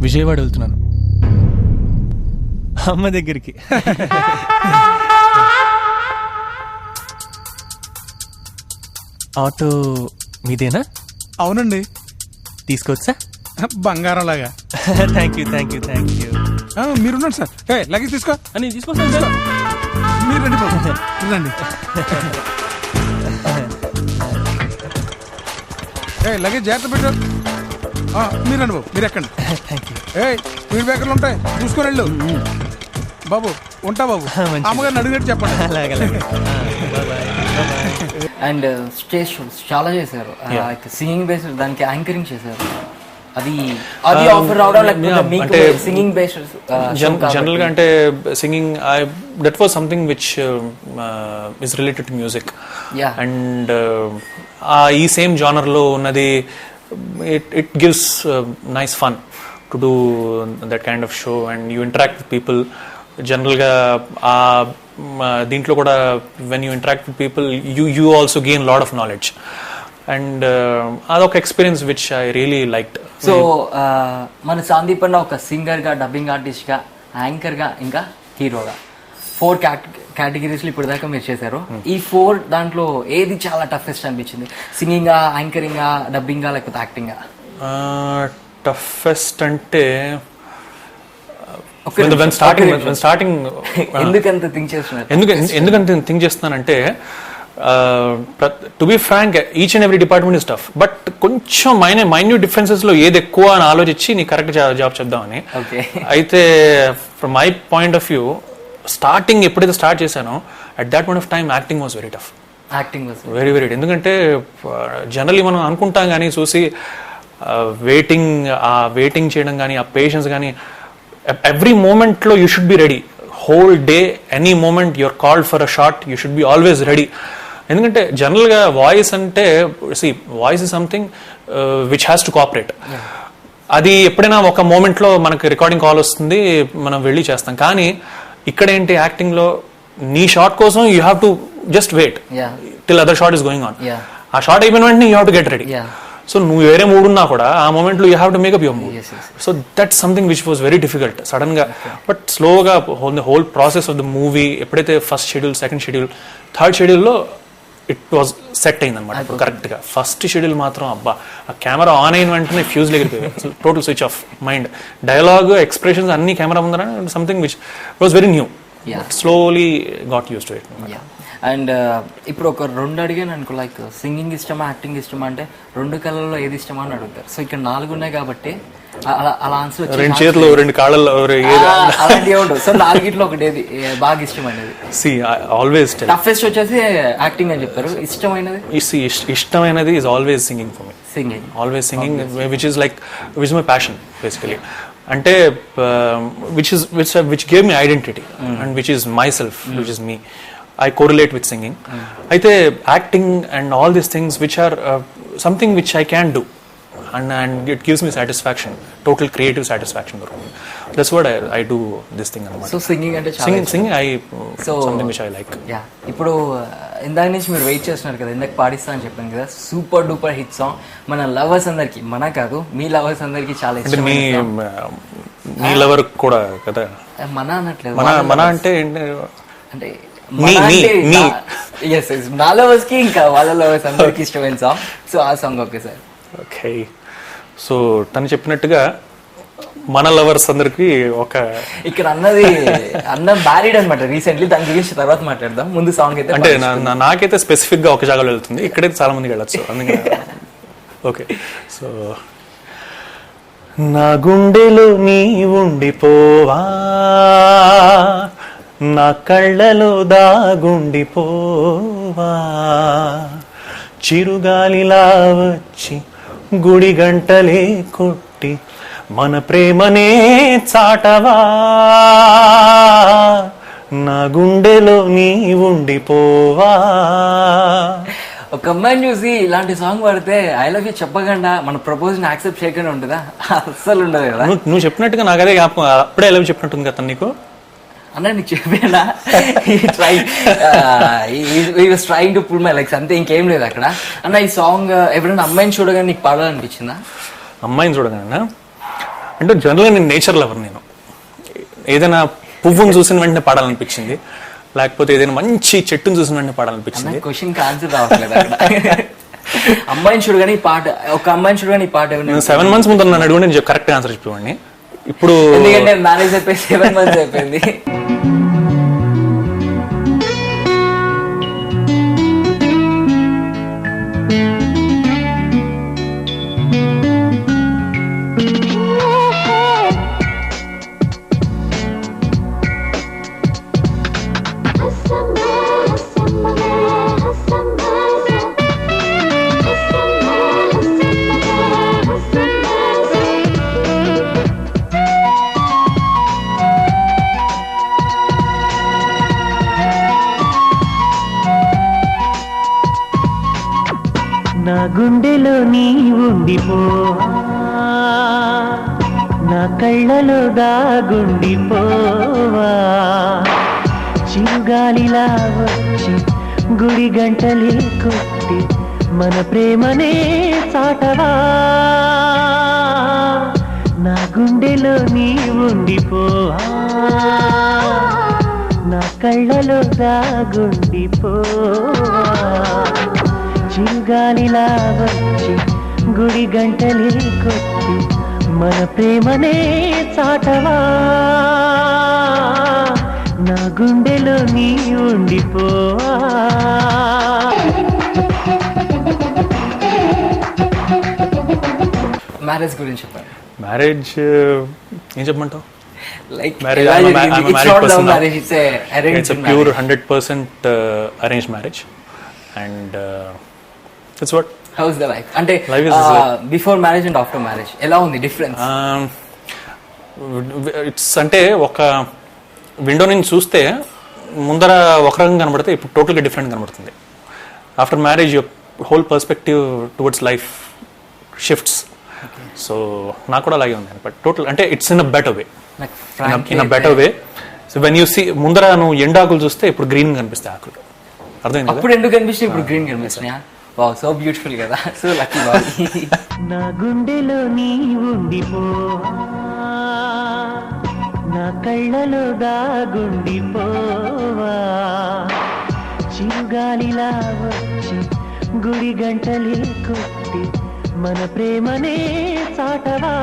Speaker 2: విజయవాడ వెళ్తున్నాను అమ్మ దగ్గరికి. ఆటో మీదేనా?
Speaker 7: అవునండి.
Speaker 2: తీసుకోవచ్చా?
Speaker 7: బంగారం లాగా.
Speaker 2: Thank you thank you thank you.
Speaker 7: మీరున్నాడు సార్. లగేజ్ తీసుకో.
Speaker 5: అని తీసుకొస్తాను సార్.
Speaker 7: మీరు రండి బాబు, రండి. లగేజ్ జాగ్రత్త పెట్టు. మీరు రండి బాబు, మీరు ఎక్కండి. స్పీడ్ బ్రేకర్లు ఉంటాయి, చూసుకొని వెళ్ళు బాబు. ఉంటా బాబు. అమ్మగారిని అడిగినట్టు చెప్పండి.
Speaker 1: అండ్ స్టేజ్ షోస్ చాలా చేశారు. సింగింగ్ బేస్డ్ దానికి యాంకరింగ్ చేశారు. అది ఆఫర్ రావడం లేకపోతే సింగింగ్ బేస్డ్
Speaker 2: జనరల్ గా అంటే singing that was something which is related to music. And ఈ సేమ్ జానర్ లో ఉన్నది. It gives nice fun to do that kind of show and you interact with people. General గా దీంట్లో కూడా when you interact with people you also gain lot of knowledge. And అదొక experience which I really liked.
Speaker 1: So మన సందీప్ అన్న ఒక సింగర్ గా, డబ్బింగ్ ఆర్టిస్ట్ గా, యాంకర్ గా, ఇంకా హీరోగా 4 కేటగిరీస్ లో ఇప్పుడు దాకా మీరు చేశారు. ఈ 4 దాంట్లో ఏది చాలా టఫెస్ట్ అనిపించింది? సింగింగ్ గా, యాంకరింగ్ గా, డబ్బింగ్ గా, లేకపోతే యాక్టింగ్ గా?
Speaker 2: టఫెస్ట్ అంటే
Speaker 1: ఎందుకంత థింక్ చేస్తున్నారు?
Speaker 2: ఎందుకంత థింక్ చేస్తున్నానంటే to be frank each and every department is tough. But కొంచెం మైన్యూట్ డిఫరెన్సెస్ లో ఏది ఎక్కువ అని ఆలోచించి నీ కరెక్ట్ జాబ్ చెప్దామని. అయితే from my point of view starting ఎప్పుడైతే స్టార్ట్ చేశానో at that point of time acting was very tough. Very very. ఎందుకంటే జనరల్లీ మనం అనుకుంటాం కానీ చూసి వెయిటింగ్ చేయడం కానీ, ఆ పేషెన్స్ కానీ, ఎవ్రీ మూమెంట్ లో you should be ready. Whole day any moment you're called for a shot, you should be always ready. ఎందుకంటే జనరల్ గా వాయిస్ అంటే voice is something which has to cooperate. అది ఎప్పుడైనా ఒక మూమెంట్ లో మనకి రికార్డింగ్ కాల్ వస్తుంది, మనం వెళ్ళి చేస్తాం. కానీ ఇక్కడ ఏంటి, యాక్టింగ్ లో నీ షాట్ కోసం you have to just wait till other shot is going on. ఆ షాట్ అయిపోయిన వెంటనే you have to get ready. So నువ్వు వేరే మూడ్ ఉన్నా కూడా ఆ మూమెంట్ లో you have to make up your mood. So that's something which was very difficult sudden గా. బట్ స్లోగా whole process of the movie ఎప్పుడైతే first schedule, second schedule, third షెడ్యూల్లో ఇట్ వాజ్ సెట్ అయింది అనమాట ఇప్పుడు కరెక్ట్గా. ఫస్ట్ షెడ్యూల్ మాత్రం అబ్బా ఆ కెమెరా ఆన్ అయిన వెంటనే ఫ్యూజ్ ఎగిరిపోయాయి, total switch off mind. Dialogue expressions అన్ని కెమెరా ముందర something which was very new. Slowly got used to it.
Speaker 1: And ఇప్పుడు ఒక 2 అడిగాను అనుకో, లైక్ సింగింగ్ ఇష్టమా యాక్టింగ్ ఇష్టమా అంటే 2 కళల్లో ఏది ఇష్టమా అని అడుగుతారు. సో ఇక్కడ 4 ఉన్నాయి కాబట్టి అలా ఆన్సర్
Speaker 2: 2 చేతులు 2 కాళ్ళల్లో
Speaker 1: అలాంటివి ఉండవు. సో 4 ఒకటి ఏది బాగా ఇష్టం అనేది?
Speaker 2: ఆల్వేస్
Speaker 1: టఫెస్ట్ వచ్చేసి యాక్టింగ్ అని చెప్తారు.
Speaker 2: ఇష్టమైనది is always singing for me.
Speaker 1: Singing,
Speaker 2: always singing, which is like which my passion basically. అంటే which gave me identity and which is myself, which is me. I correlate with singing. అయితే acting and all these things which are something which I can do and it gives me satisfaction, total creative satisfaction. That's what I do this thing.
Speaker 1: So singing అంటే చాలా
Speaker 2: singing something which I like.
Speaker 1: Yeah. ఇప్పుడు ఇందాక నుంచి మీరు వెయిట్ చేస్తున్నారు కదా, ఇందాక పాడిస్తా అని చెప్పాను కదా, సూపర్ డూపర్ హిట్ సాంగ్ మన లవర్స్ అందరికి, మన కాదు మీ లవర్స్ అందరికి చాలా ఇష్టం.
Speaker 2: మీ లవర్ కూడా కదా
Speaker 1: మన అనట్లేదు,
Speaker 2: మన అంటే
Speaker 1: అంటే నా లవర్స్ కి ఇంకా వాళ్ళ లవర్స్ అందరికి ఇష్టమైన సాంగ్. సో ఆ song okay sir.
Speaker 2: Okay, so తను చెప్పినట్టుగా మన లవర్స్ అందరికి ఒక
Speaker 1: ఇక్కడ అన్న మ్యారీడ్ అనమాట రీసెంట్లీ, దాని గురించి తర్వాత మాట్లాడదాం. ముందు సాంగ్ అయితే
Speaker 2: అంటే నాకైతే స్పెసిఫిక్ గా ఒక జాగాలో వెళ్తుంది, ఇక్కడైతే చాలా మందికి వెళ్ళచ్చు అందుకని. ఓకే, సో నా గుండెలో నీ ఉండిపోవా, నా కళ్ళలో దాగుండిపోవా, చిరుగాలిలా వచ్చి గుడి గంటలే కొట్టి మన ప్రేమనే చాటవా, నా గుండెలో నీ ఉండిపోవా.
Speaker 1: ఒక అమ్మాయిని చూసి ఇలాంటి సాంగ్ పాడితే ఐ లవ్ యూ చెప్పకుండా మన ప్రపోజ్ ని యాక్సెప్ట్ చేయకుండా ఉంటుందా? అస్సలు ఉండదు కదా.
Speaker 2: నువ్వు చెప్పినట్టుగా నాకు అదే అప్పుడే ఐ లవ్ చెప్పినట్టుంది కదా నీకు.
Speaker 1: అన్న నీకు చెప్పేనా, trying to pull my likes అంతే, ఇంకేం లేదు అక్కడ. అన్న ఈ సాంగ్ ఎవరైనా అమ్మాయిని చూడగానే నీకు పాడాలనిపించిందా?
Speaker 2: అమ్మాయిని చూడగానే అంటే జనరల్గా నేను నేచర్ లవర్. నేను ఏదైనా పువ్వును చూసిన వెంటనే పాడాలనిపించింది, లేకపోతే ఏదైనా మంచి చెట్టును చూసిన వెంటనే పాడాలనిపించింది.
Speaker 1: క్వశ్చన్ ఆన్సర్ రావట్లేదు. అమ్మాయిని చూడగానే ఈ పాట, ఒక అమ్మాయిని చూడగానే ఈ పాట
Speaker 2: 7 months ముందు నన్ను అడుగుంటే నేను కరెక్ట్ ఆన్సర్ చెప్పేవాడిని. ఇప్పుడు
Speaker 1: ఎందుకంటే మ్యారేజ్ అయిపోయి 7 months అయిపోయింది.
Speaker 8: నా గుండెలో నీ ఉండిపోవా, నా కళ్ళలో దాగుండిపోవా, చిరుగాలిలా వచ్చి గుడి గంటలే కొట్టి మన ప్రేమనే చాటవా, నా గుండెలో నీ ఉండిపోవా, నా కళ్ళలో దాగుండిపోవా, చిరుగాలిలా వచ్చి గుడి గంటలే కొట్టి మన ప్రేమనే చాటవా, నా గుండెలో నీ ఉండిపోవా.
Speaker 1: మ్యారేజ్ గురించి చెప్పండి.
Speaker 2: మ్యారేజ్ ఏం చెప్పమంటావు?
Speaker 1: Like
Speaker 2: marriage, I'm a married person now. It's a pure 100% arranged marriage, and that's what.
Speaker 1: How's the life? Ante before marriage and after marriage, ela undi difference?
Speaker 2: It's ante oka window నుంచి చూస్తే ముందర ఒక రకంగా కనబడితే ఇప్పుడు టోటల్గా డిఫరెంట్ కనబడుతుంది. After marriage your whole perspective towards life shifts. So నాకు కూడా అలాగే ఉంది, బట్ టోటల్ అంటే it's in a better way. In a better way. So when you see ముందర నువ్వు ఎండాకులు చూస్తే ఇప్పుడు గ్రీన్ కనిపిస్తాయి ఆకులు, అర్థమైంది?
Speaker 1: అప్పుడు ఎందుకు కనిపిస్తాయి, ఇప్పుడు గ్రీన్ కనిపిస్తున్నాయా? వావ్, సో బ్యూటిఫుల్ కదా. So lucky boy.
Speaker 8: నా గుండెలో నీ ఉండిపోవా, నా కళ్ళలో దాగుండిపోవా, చిరుగాలిలా వచ్చి గుడి గంటలే కొట్టి మన ప్రేమనే చాటవా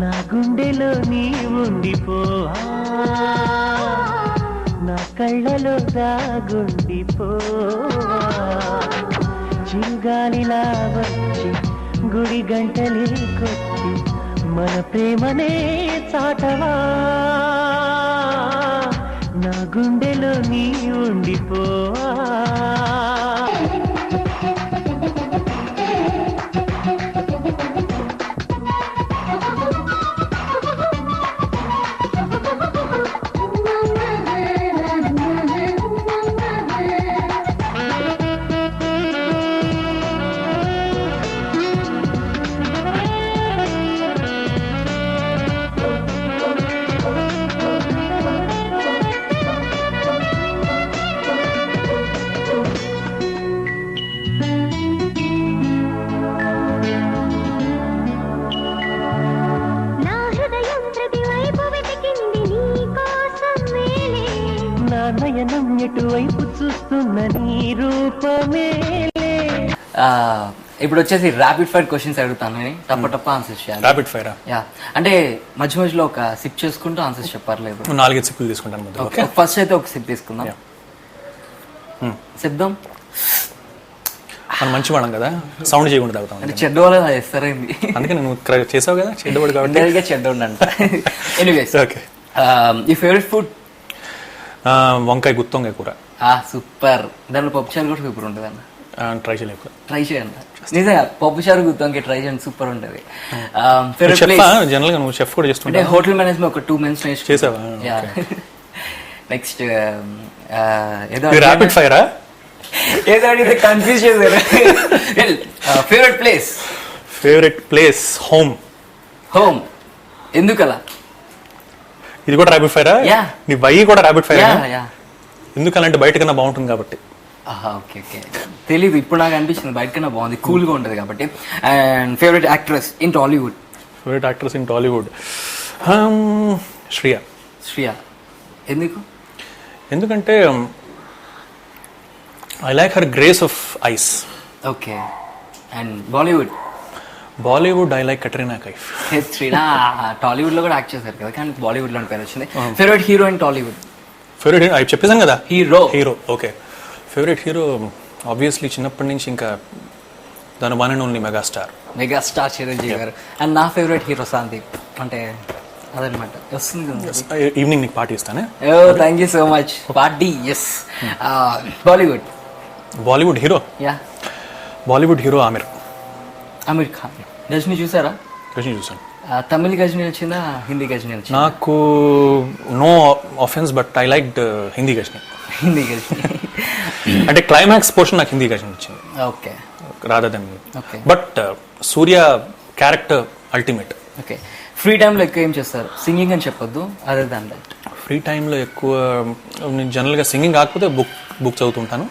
Speaker 8: నా గుండెలో నీ ఉండిపోవా నా కళ్ళలో దాగుండిపోవా చిరుగాలిలా వచ్చి గుడి గంటలే కొట్టి మన ప్రేమనే చాటవా నా గుండెలో నీ ఉండిపోవా నయనం ఎటువైపు చూస్తున్న నీ రూపమేలే.
Speaker 1: ఇప్పుడు వచ్చేసి ర్యాపిడ్ ఫైర్ క్వశ్చన్స్ అడుగుతాను నేను టప్ప ఆన్సర్స్ చేయాలి.
Speaker 2: ర్యాపిడ్ ఫైర్
Speaker 1: యా అంటే మధ్య మధ్యలో ఒక సిప్ చేసుకుంటూ ఆన్సర్స్ చెప్పర్లేదు.
Speaker 2: 4 సిప్పులు తీసుకుంటాను మధ్యలో. ఓకే
Speaker 1: ఫస్ట్ అయితే ఒక సిప్ తీసుకుందాం. చెప్దాం
Speaker 2: మనం మంచి వాడం కదా సౌండ్ చేయకుండా తాగుతాం
Speaker 1: అంటే చెడ్డవాళ్ళు చేస్తారేంది
Speaker 2: అందుకే నువ్వు చేసావు కదా చెడ్డవాడు కాబట్టి
Speaker 1: చెడ్డవాడు అంట. ఎనీవేస్
Speaker 2: ఓకే
Speaker 1: ఈ ఫేవరెట్ ఫుడ్
Speaker 2: వంకాయ గుత్తొంకాయ కూర.
Speaker 1: సూపర్. దాంట్లో పప్పుచారు కూడా సూపర్ ఉంటుంది అన్న.
Speaker 2: ట్రై చేయలేదు
Speaker 1: ట్రై చేయండి నిజంగా పప్పుచారు గుత్తొంకాయ ట్రై చేయండి సూపర్ ఉంటుంది. ఫేవరెట్
Speaker 2: చెఫ్
Speaker 1: ప్లేస్
Speaker 2: జనరల్ గా నువ్వు చెఫ్ కూడా
Speaker 1: అంటే
Speaker 2: చేస్తుంటే
Speaker 1: హోటల్ మేనేజ్మెంట్ ఒక 2 months
Speaker 2: చేసావా?
Speaker 1: నెక్స్ట్ ఏదో
Speaker 2: ర్యాపిడ్ ఫైరా
Speaker 1: ఏదో అడిగితే కన్ఫ్యూజ్ చేశారు. Favourite place
Speaker 2: home.
Speaker 1: హోమ్ ఎందుకలా?
Speaker 2: ఇది కూడా ర్యాపిడ్ ఫైరా?
Speaker 1: Yeah.
Speaker 2: నీ వై కూడా ర్యాపిడ్ ఫైర్
Speaker 1: యా
Speaker 2: ఎందుకనంటే బయట కన్నా బాగుంటుంది కాబట్టి.
Speaker 1: ఓకే ఓకే తెలీదు ఇప్పుడు నాకు అనిపిస్తుంది బయట కన్నా బాగుంది కూల్గా ఉంటుంది కాబట్టి. And favourite actress in Tollywood?
Speaker 2: Favourite actress in Tollywood Shriya.
Speaker 1: Shriya ఎందుకు?
Speaker 2: ఎందుకంటే I like her grace of eyes.
Speaker 1: Okay. And Bollywood
Speaker 2: I like Katrina Kaif.
Speaker 1: శ్రీనా టాలీవుడ్ లో కూడా యాక్ట్ చేశారు కదా కానీ బాలీవుడ్ లో పేరు వచ్చింది. Favourite hero in Tollywood?
Speaker 2: Favourite అవి చెప్పేసాను కదా.
Speaker 1: Hero
Speaker 2: okay. Favourite hero obviously చిన్నప్పటి నుంచి ఇంకా దాని one and only megastar
Speaker 1: Chiranjeevi గారు. అండ్ నా ఫేవరెట్ హీరో సందీప్. అంటే అదనమాట వస్తుంది.
Speaker 2: ఈవినింగ్ నీకు పార్టీ ఇస్తానే.
Speaker 1: Thank you so much. Party yes. Bollywood
Speaker 2: hero
Speaker 1: Aamir Khan. Ghazni చూసారా?
Speaker 2: గజనీ చూసాను.
Speaker 1: తమిళ గజనీ వచ్చిందా హిందీ గజనీ వచ్చిందా?
Speaker 2: నాకు no offence but I like Hindi Ghajini. అంటే క్లైమాక్స్ పోర్షన్ నాకు హిందీ గజనీ వచ్చింది.
Speaker 1: Okay
Speaker 2: rather than but Suriya character ultimate.
Speaker 1: Okay. Free టైంలో ఎక్కువ ఏం చేస్తారు? సింగింగ్ అని చెప్పొద్దు అదర్ దాన్ దట్.
Speaker 2: ఫ్రీ టైంలో ఎక్కువ నేను జనరల్గా సింగింగ్ కాకపోతే బుక్ చదువుతుంటాను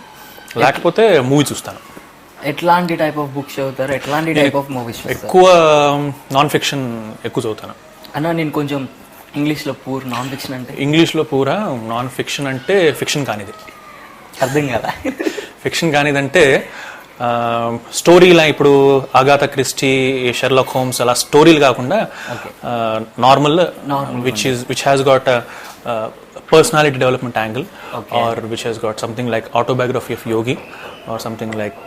Speaker 2: లేకపోతే మూవీ చూస్తాను.
Speaker 1: ఎట్లాంటి టైప్ ఆఫ్ బుక్స్ చదువుతారు? ఎట్లాంటి టైప్ ఆఫ్ మూవీస్?
Speaker 2: ఎక్కువ నాన్ ఫిక్షన్ ఎక్కువ చదువుతాను
Speaker 1: అన్న. నేను కొంచెం ఇంగ్లీష్లో పూర్. నాన్ ఫిక్షన్ అంటే
Speaker 2: ఇంగ్లీష్లో పూరా. నాన్ ఫిక్షన్ అంటే ఫిక్షన్ కానిది.
Speaker 1: అర్థం కదా?
Speaker 2: ఫిక్షన్ కానిదంటే స్టోరీలా ఇప్పుడు అగాథా క్రిస్టీ, షెర్లాక్ హోమ్స్ అలా స్టోరీలు కాకుండా normal which has got personality development angle. Or which has got something like autobiography of Yogi or something like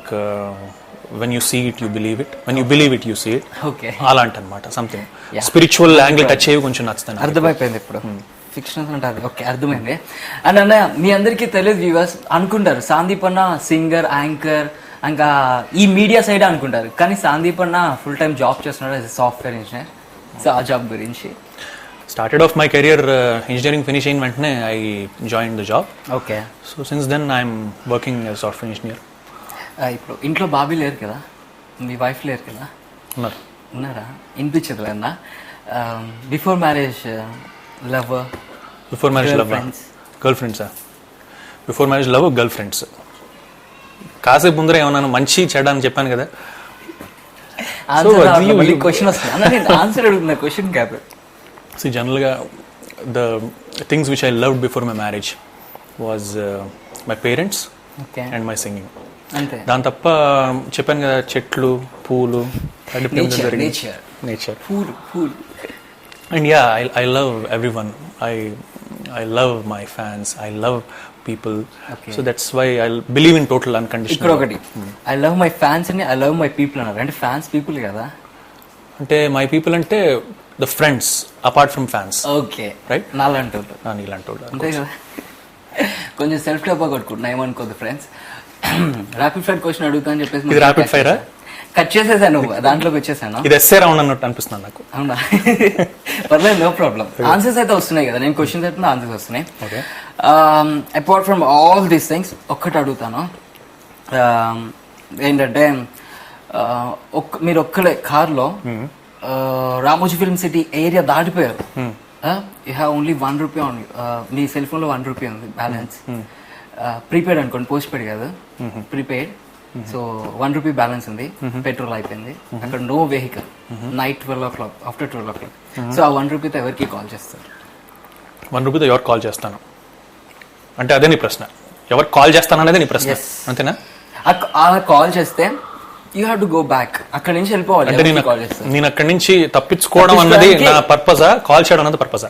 Speaker 2: when you see it you believe it, when you believe it you see it.
Speaker 1: Okay.
Speaker 2: అలాంటి అన్నమాట సంథింగ్ స్పిరిచువల్ యాంగిల్ టచ్ అయ్యి కొంచెం నచ్చుతాను.
Speaker 1: అర్థమైపోయింది ఇప్పుడు ఫిక్షన్ అంటే అది. ఓకే అర్థమైంది. అండ్ అన్నయ్య మీ అందరికీ తెలియదు వ్యూవర్స్ అనుకుంటారు సందీప్ అన్న సింగర్ యాంకర్ ఇంకా ఈ మీడియా సైడ్ అనుకుంటారు కానీ సందీప్ అన్న ఫుల్ టైం జాబ్ చేస్తున్నాడు యాజ్ సాఫ్ట్వేర్ ఇంజనీర్. సో ఆ జాబ్ గురించి
Speaker 2: started off my career engineering finish అయిన వెంటనే I joined the job.
Speaker 1: Okay.
Speaker 2: So since then I'm working as software engineer.
Speaker 1: ఇప్పుడు ఇంట్లో బాబీ లేరు కదా, మీ వైఫ్ లేరు కదా? ఉన్నారా? వినిపించదు అన్న. Before marriage lover?
Speaker 2: Before marriage love girl ఫ్రెండ్సా? Before marriage love girl friends. కాసేపు ముందర ఏమన్నా మంచి చెడ్డ అని చెప్పాను కదా.
Speaker 1: క్వశ్చన్ వస్తుంది అన్న. నేను ఆన్సర్ అడుగుతున్నా క్వశ్చన్ కాదు.
Speaker 2: See, generally, the things which I loved before my marriage was my parents
Speaker 1: okay,
Speaker 2: and my singing.
Speaker 1: అంతే.
Speaker 2: దాని తప్ప చెప్పాను కదా, చెట్లు, పూలు, నేచర్.
Speaker 1: పూలు.
Speaker 2: And yeah, I love everyone. I love my fans. I love people.
Speaker 1: Okay.
Speaker 2: So that's why I believe in total unconditional.
Speaker 1: ఇప్పుడు ఒకటి, ఐ లవ్ మై ఫ్యాన్స్ అని ఐ లవ్ మై పీపుల్ అన్నారు. అంటే ఫ్యాన్స్ పీపుల్ కదా?
Speaker 2: అంటే మై పీపుల్ అంటే the friends apart from fans.
Speaker 1: Okay,
Speaker 2: right.
Speaker 1: నాలాంటి
Speaker 2: నీలాంటి
Speaker 1: అంతే కదా. కొంచెం సెల్ఫ్ డబ్బా కొట్టుకుంటున్నా, ఏమనుకోద్దు ఫ్రెండ్స్. ర్యాపిడ్ ఫైర్ క్వశ్చన్ అడుగుతా అని చెప్పేసి
Speaker 2: ఇది ర్యాపిడ్ ఫైరా?
Speaker 1: కట్ చేసేసాను, దాంట్లోకి వచ్చేసాను.
Speaker 2: ఇది ఎస్ఏ రౌండ్ అన్నట్టు అనిపిస్తున్నాను నాకు.
Speaker 1: అవునా? పర్లేదు, నో ప్రాబ్లం. ఆన్సర్స్ అయితే వస్తున్నాయి కదా, నేను క్వశ్చన్స్ అయితే ఆన్సర్స్ వస్తున్నాయి. Apart from all these things ఒక్కటి అడుగుతాను. ఏంటంటే మీరు ఒక్కడే కార్లో రామోజీ ఫిల్మ్ సిటీ ఏరియా దాటిపోయారు. యూ హ్యావ్ ఓన్లీ ₹1 ఆన్ మీ సెల్ ఫోన్ లో ₹1 ఉంది బ్యాలెన్స్. ప్రీపెయిడ్ అనుకోండి, పోస్ట్ పెయిడ్ కాదు, ప్రీపెయిడ్. సో ₹1 బ్యాలెన్స్ ఉంది, పెట్రోల్ అయిపోయింది, అక్కడ no vehicle, night 12 o'clock, after 12 o'clock. So ఆ ₹1తో ఎవరికి కాల్ చేస్తారు?
Speaker 2: ₹1తో ఎవరు కాల్ చేస్తాను అంటే అదే నీ ప్రశ్న? ఎవరు కాల్ చేస్తాను అనేది నీ ప్రశ్న, అంతేనా?
Speaker 1: అలా కాల్ చేస్తే you have to go back, అక్కడి నుంచి వెళ్ళిపోవాలి.
Speaker 2: అంటే నేను అక్కడి నుంచి తప్పించుకోవడం అన్నది నా పర్పసా, కాల్ చేయడం అన్నది పర్పసా?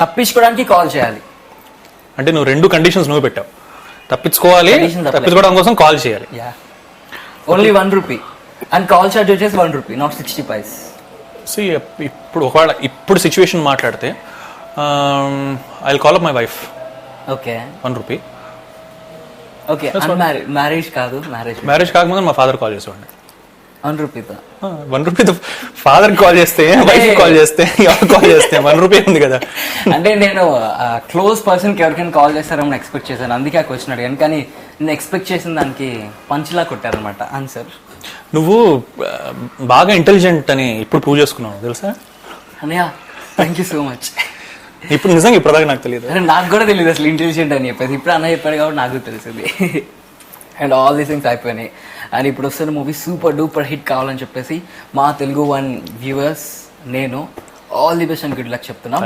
Speaker 1: తప్పించుకోవడానికి కాల్ చేయాలి.
Speaker 2: అంటే నువ్వు 2 కండిషన్స్ నువ్వు పెట్టావు, తప్పించుకోవాలి, తప్పించుకోవడం కోసం కాల్ చేయాలి.
Speaker 1: ఓన్లీ ₹1 అండ్ కాల్ చార్జ్ వచ్చేసి ₹1, నాట్ 60 paise.
Speaker 2: సో ఇప్పుడు ఒకవేళ ఇప్పుడు సిచ్యువేషన్ మాట్లాడితే I will call up my wife.
Speaker 1: Okay,
Speaker 2: ₹1.
Speaker 1: Okay, marriage కాదు,
Speaker 2: మ్యారేజ్ కాకముందు మా ఫాదర్ కాల్ చేసేవాడిని.
Speaker 1: ₹1తో
Speaker 2: ₹1 ఫాదర్ కాల్ చేస్తే, వైఫ్ కాల్ చేస్తే, ఎవరు కాల్ చేస్తే ₹1 ఉంది కదా.
Speaker 1: అంటే నేను క్లోజ్ పర్సన్ కి ఎవరికైనా కాల్ చేస్తారని ఎక్స్పెక్ట్ చేశాను, అందుకే ఆ క్వశ్చన్ అడిగాను. కానీ నేను ఎక్స్పెక్ట్ చేసిన దానికి పంచ్లా కొట్టారనమాట ఆన్సర్.
Speaker 2: నువ్వు బాగా ఇంటెలిజెంట్ అని ఇప్పుడు ప్రూవ్ చేసుకున్నావు తెలుసా?
Speaker 1: అన్నయ్య, థ్యాంక్ యూ సో మచ్.
Speaker 2: ఇప్పుడు నిజంగా ఇప్పటిదాకా నాకు తెలియదు.
Speaker 1: నాకు కూడా తెలియదు అసలు ఇంటెలిజెంట్ అని చెప్పేసి, ఇప్పుడు అన్న చెప్పాడు కాబట్టి నాకు తెలిసింది. అండ్ ఆల్ దీస్ థింగ్స్ అయిపోయినాయి. అండ్ ఇప్పుడు వస్తున్న మూవీ సూపర్ డూపర్ హిట్ కావాలని చెప్పేసి మా తెలుగు వన్ వ్యూవర్స్, నేను all the best and good luck చెప్తున్నాం.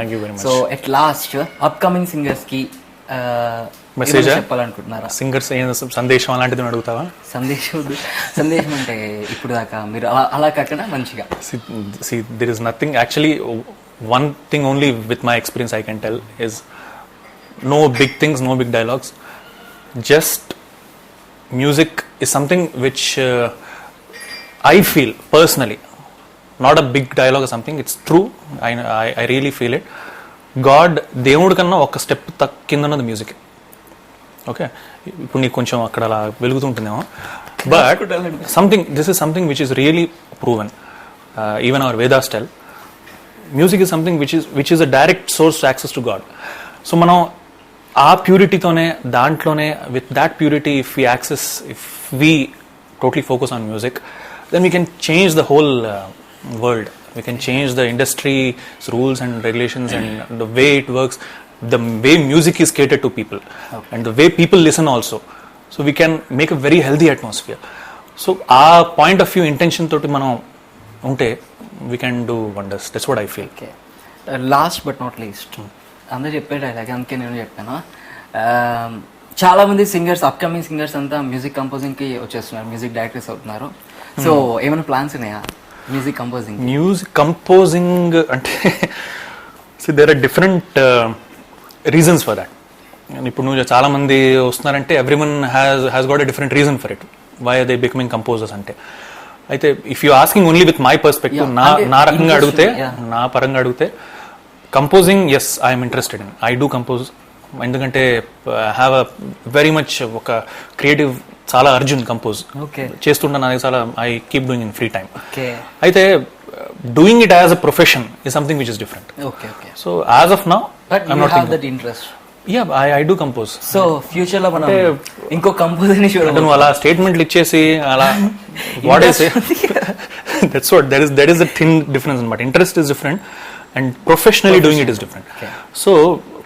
Speaker 1: So at last upcoming singers కి మెసేజ్ చెప్పాలనుకుంటున్నారా?
Speaker 2: సింగర్స్ సందేశం అలాంటిది అడుగుతావా?
Speaker 1: సందేశం అంటే ఇప్పుడు దాకా మీరు అలా కాకుండా మంచిగా.
Speaker 2: there is nothing actually, one thing only with my experience I can tell is no big things, no big dialogues, just music is something which I feel personally, not a big dialogue or something, it's true. I really feel it. God దేవుడి కన్నా ఒక స్టెప్ కింద ఉన్నది మ్యూజిక్. ఓకే, ఇప్పుడు నీకు కొంచెం అక్కడ అలా వెలుగుతుంటుందేమో, but this is something which is really proven. Even our Vedas tell music is something which is a direct source to access to God. So మనం ఆ ప్యూరిటీతోనే, దాంట్లోనే, with that purity, if we totally focus on music, then we can change the whole world. We can change the industry's rules and regulations and the way it works, the way music is catered to people, and the way people listen also. So we can make a very healthy atmosphere. So our point of view, intention toti manam unte, we can do wonders. That's what I feel.
Speaker 1: Okay. Last but not least, అందరూ చెప్పే డైలాగ్, అందుకే నేను చెప్పాను. చాలా మంది సింగర్స్, అప్కమింగ్ సింగర్స్ అంతా మ్యూజిక్ కంపోజింగ్ కి వచ్చేస్తున్నారు, మ్యూజిక్ డైరెక్టర్స్ అవుతున్నారు. సో ఏమైనా ప్లాన్స్ ఉన్నాయా మ్యూజిక్ కంపోజింగ్ అంటే there are different reasons for that. ఇప్పుడు నువ్వు చాలా మంది వస్తున్నారంటే everyone has got a different reason for it, why are they becoming composers అంటే. అయితే if you asking only with my perspective, నా రకంగా అడిగితే, నా పరంగా అడిగితే, composing as I'm interested in, I do compose. ఎందుకంటే హ్యావ్ అ వెరీ మచ్ ఒక క్రియేటివ్, చాలా అర్జున్ కంపోజ్ చేస్తుంటాను, చాలా I keep doing in free time. అయితే doing it as a profession is something which is different. So as of now I'm not thinking that interest. Yeah, I do compose. So future లో మనం ఇంకో కంపోజర్ ని చూడాలి.
Speaker 2: నువ్వు అలా స్టేట్మెంట్లు ఇచ్చేసి అలా what I say, that's what that is the thin difference అన్నమాట. Interest is different and professionally doing it is different. So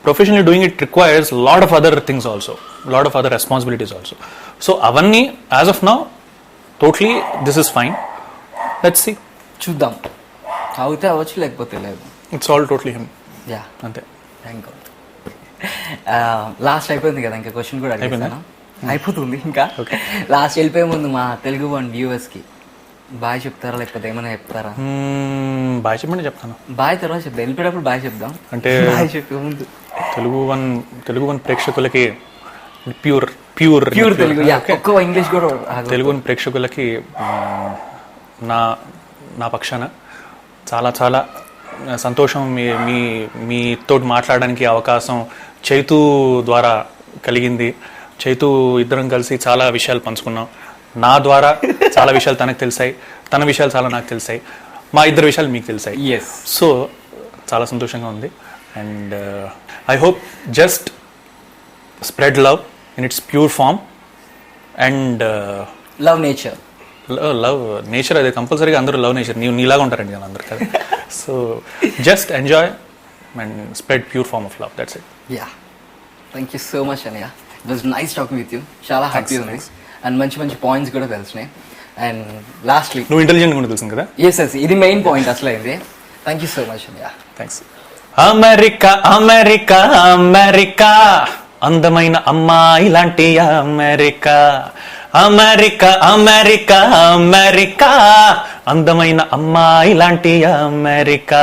Speaker 2: professionally doing it requires a lot of other things also, a lot of other responsibilities also. So avanni as of now totally this is fine. Let's see,
Speaker 1: చూద్దాం, అవుతే అవ్వచ్చు, లేకపోతే లేదు.
Speaker 2: It's all totally him.
Speaker 1: Yeah,
Speaker 2: అంతే.
Speaker 1: Thank you. లాస్ట్ అయిపోయింది కదా, ఇంకా క్వశ్చన్ కూడా అడిగాను. అయిపోతుంది ఇంకా. లాస్ట్ వెళ్ళిపోయే ముందు మా తెలుగు వన్ వ్యూవర్స్కి బాయ్ చెప్తారా లేకపోతే ఏమైనా చెప్తారా?
Speaker 2: బాయ్ చెప్పండి, చెప్తాను.
Speaker 1: బాయ్ తర్వాత చెప్తాం, వెళ్ళిపోయేటప్పుడు బాయ్ చెప్దాం.
Speaker 2: అంటే
Speaker 1: బాయ్ చెప్పే ముందు
Speaker 2: తెలుగు వన్ ప్రేక్షకులకి ప్యూర్
Speaker 1: తెలుగు, ఒక్క ఇంగ్లీష్ కూడా
Speaker 2: తెలుగు వన్ ప్రేక్షకులకి నా పక్షాన చాలా చాలా సంతోషం. మీతో మాట్లాడడానికి అవకాశం చైతు ద్వారా కలిగింది. చైతు ఇద్దరం కలిసి చాలా విషయాలు పంచుకున్నాం. నా ద్వారా చాలా విషయాలు తనకు తెలిసాయి, తన విషయాలు చాలా నాకు తెలిసాయి, మా ఇద్దరు విషయాలు మీకు తెలిసాయి. సో చాలా సంతోషంగా ఉంది. And I hope just spread love in its pure form and
Speaker 1: love nature.
Speaker 2: Love nature అది కంపల్సరీగా అందరూ లవ్ నేచర్ నీలాగా ఉంటారండి కదా అందరు కదా. So just enjoy and spread pure form of love, that's it.
Speaker 1: Thank you so much అన్నయ్య. It was nice talking with you. చాలా హ్యాపీ ఉంది అండ్ మంచి మంచి పాయింట్స్ కూడా తెలిసినాయి. అండ్ లాస్ట్లీ
Speaker 2: నువ్వు ఇంటెలిజెంట్ కూడా తెలుసు కదా.
Speaker 1: ఎస్ ఇది మెయిన్ పాయింట్ అసలు అయింది. థ్యాంక్ యూ సో మచ్ అన్నయ్య.
Speaker 2: థ్యాంక్స్. అమెరికా అమెరికా అమెరికా అందమైన అమ్మాయి లాంటి అమెరికా. అమెరికా అమెరికా అమెరికా అందమైన అమ్మాయి లాంటి అమెరికా.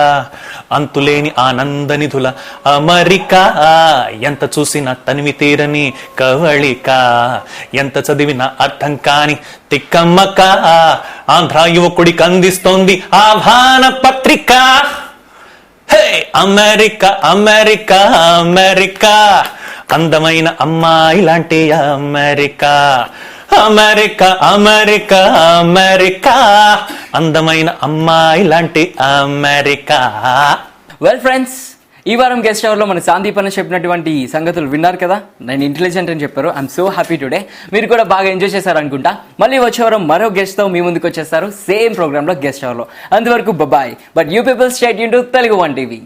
Speaker 2: అంతులేని ఆనంద నిధుల అమెరికా. ఎంత చూసినా తనివి తీరని కవళిక. ఎంత చదివినా అర్థం కాని తిక్కమ్మక. ఆంధ్ర యువకుడికి అందిస్తోంది ఆహ్వాన పత్రిక. హే అమెరికా అమెరికా అమెరికా అందమైన అమ్మాయి లాంటి అమెరికా. అమెరికా అమెరికా అమెరికా అందమైన అమ్మాయి లాంటి అమెరికా.
Speaker 1: వెల్ ఫ్రెండ్స్, ఈ వారం గెస్ట్ అవర్లో మన సందీప్ అన్న చెప్పినటువంటి సంగతులు విన్నారు కదా. నేను ఇంటెలిజెంట్ అని చెప్పారు. I'm so happy today. మీరు కూడా బాగా ఎంజాయ్ చేశారు అనుకుంటా. మళ్ళీ వచ్చే వారం మరో గెస్ట్తో మీ ముందుకు వచ్చేస్తారు సేమ్ ప్రోగ్రామ్లో గెస్ట్ అవర్లో. అంతవరకు bye. But you people stay tuned to Telugu one TV.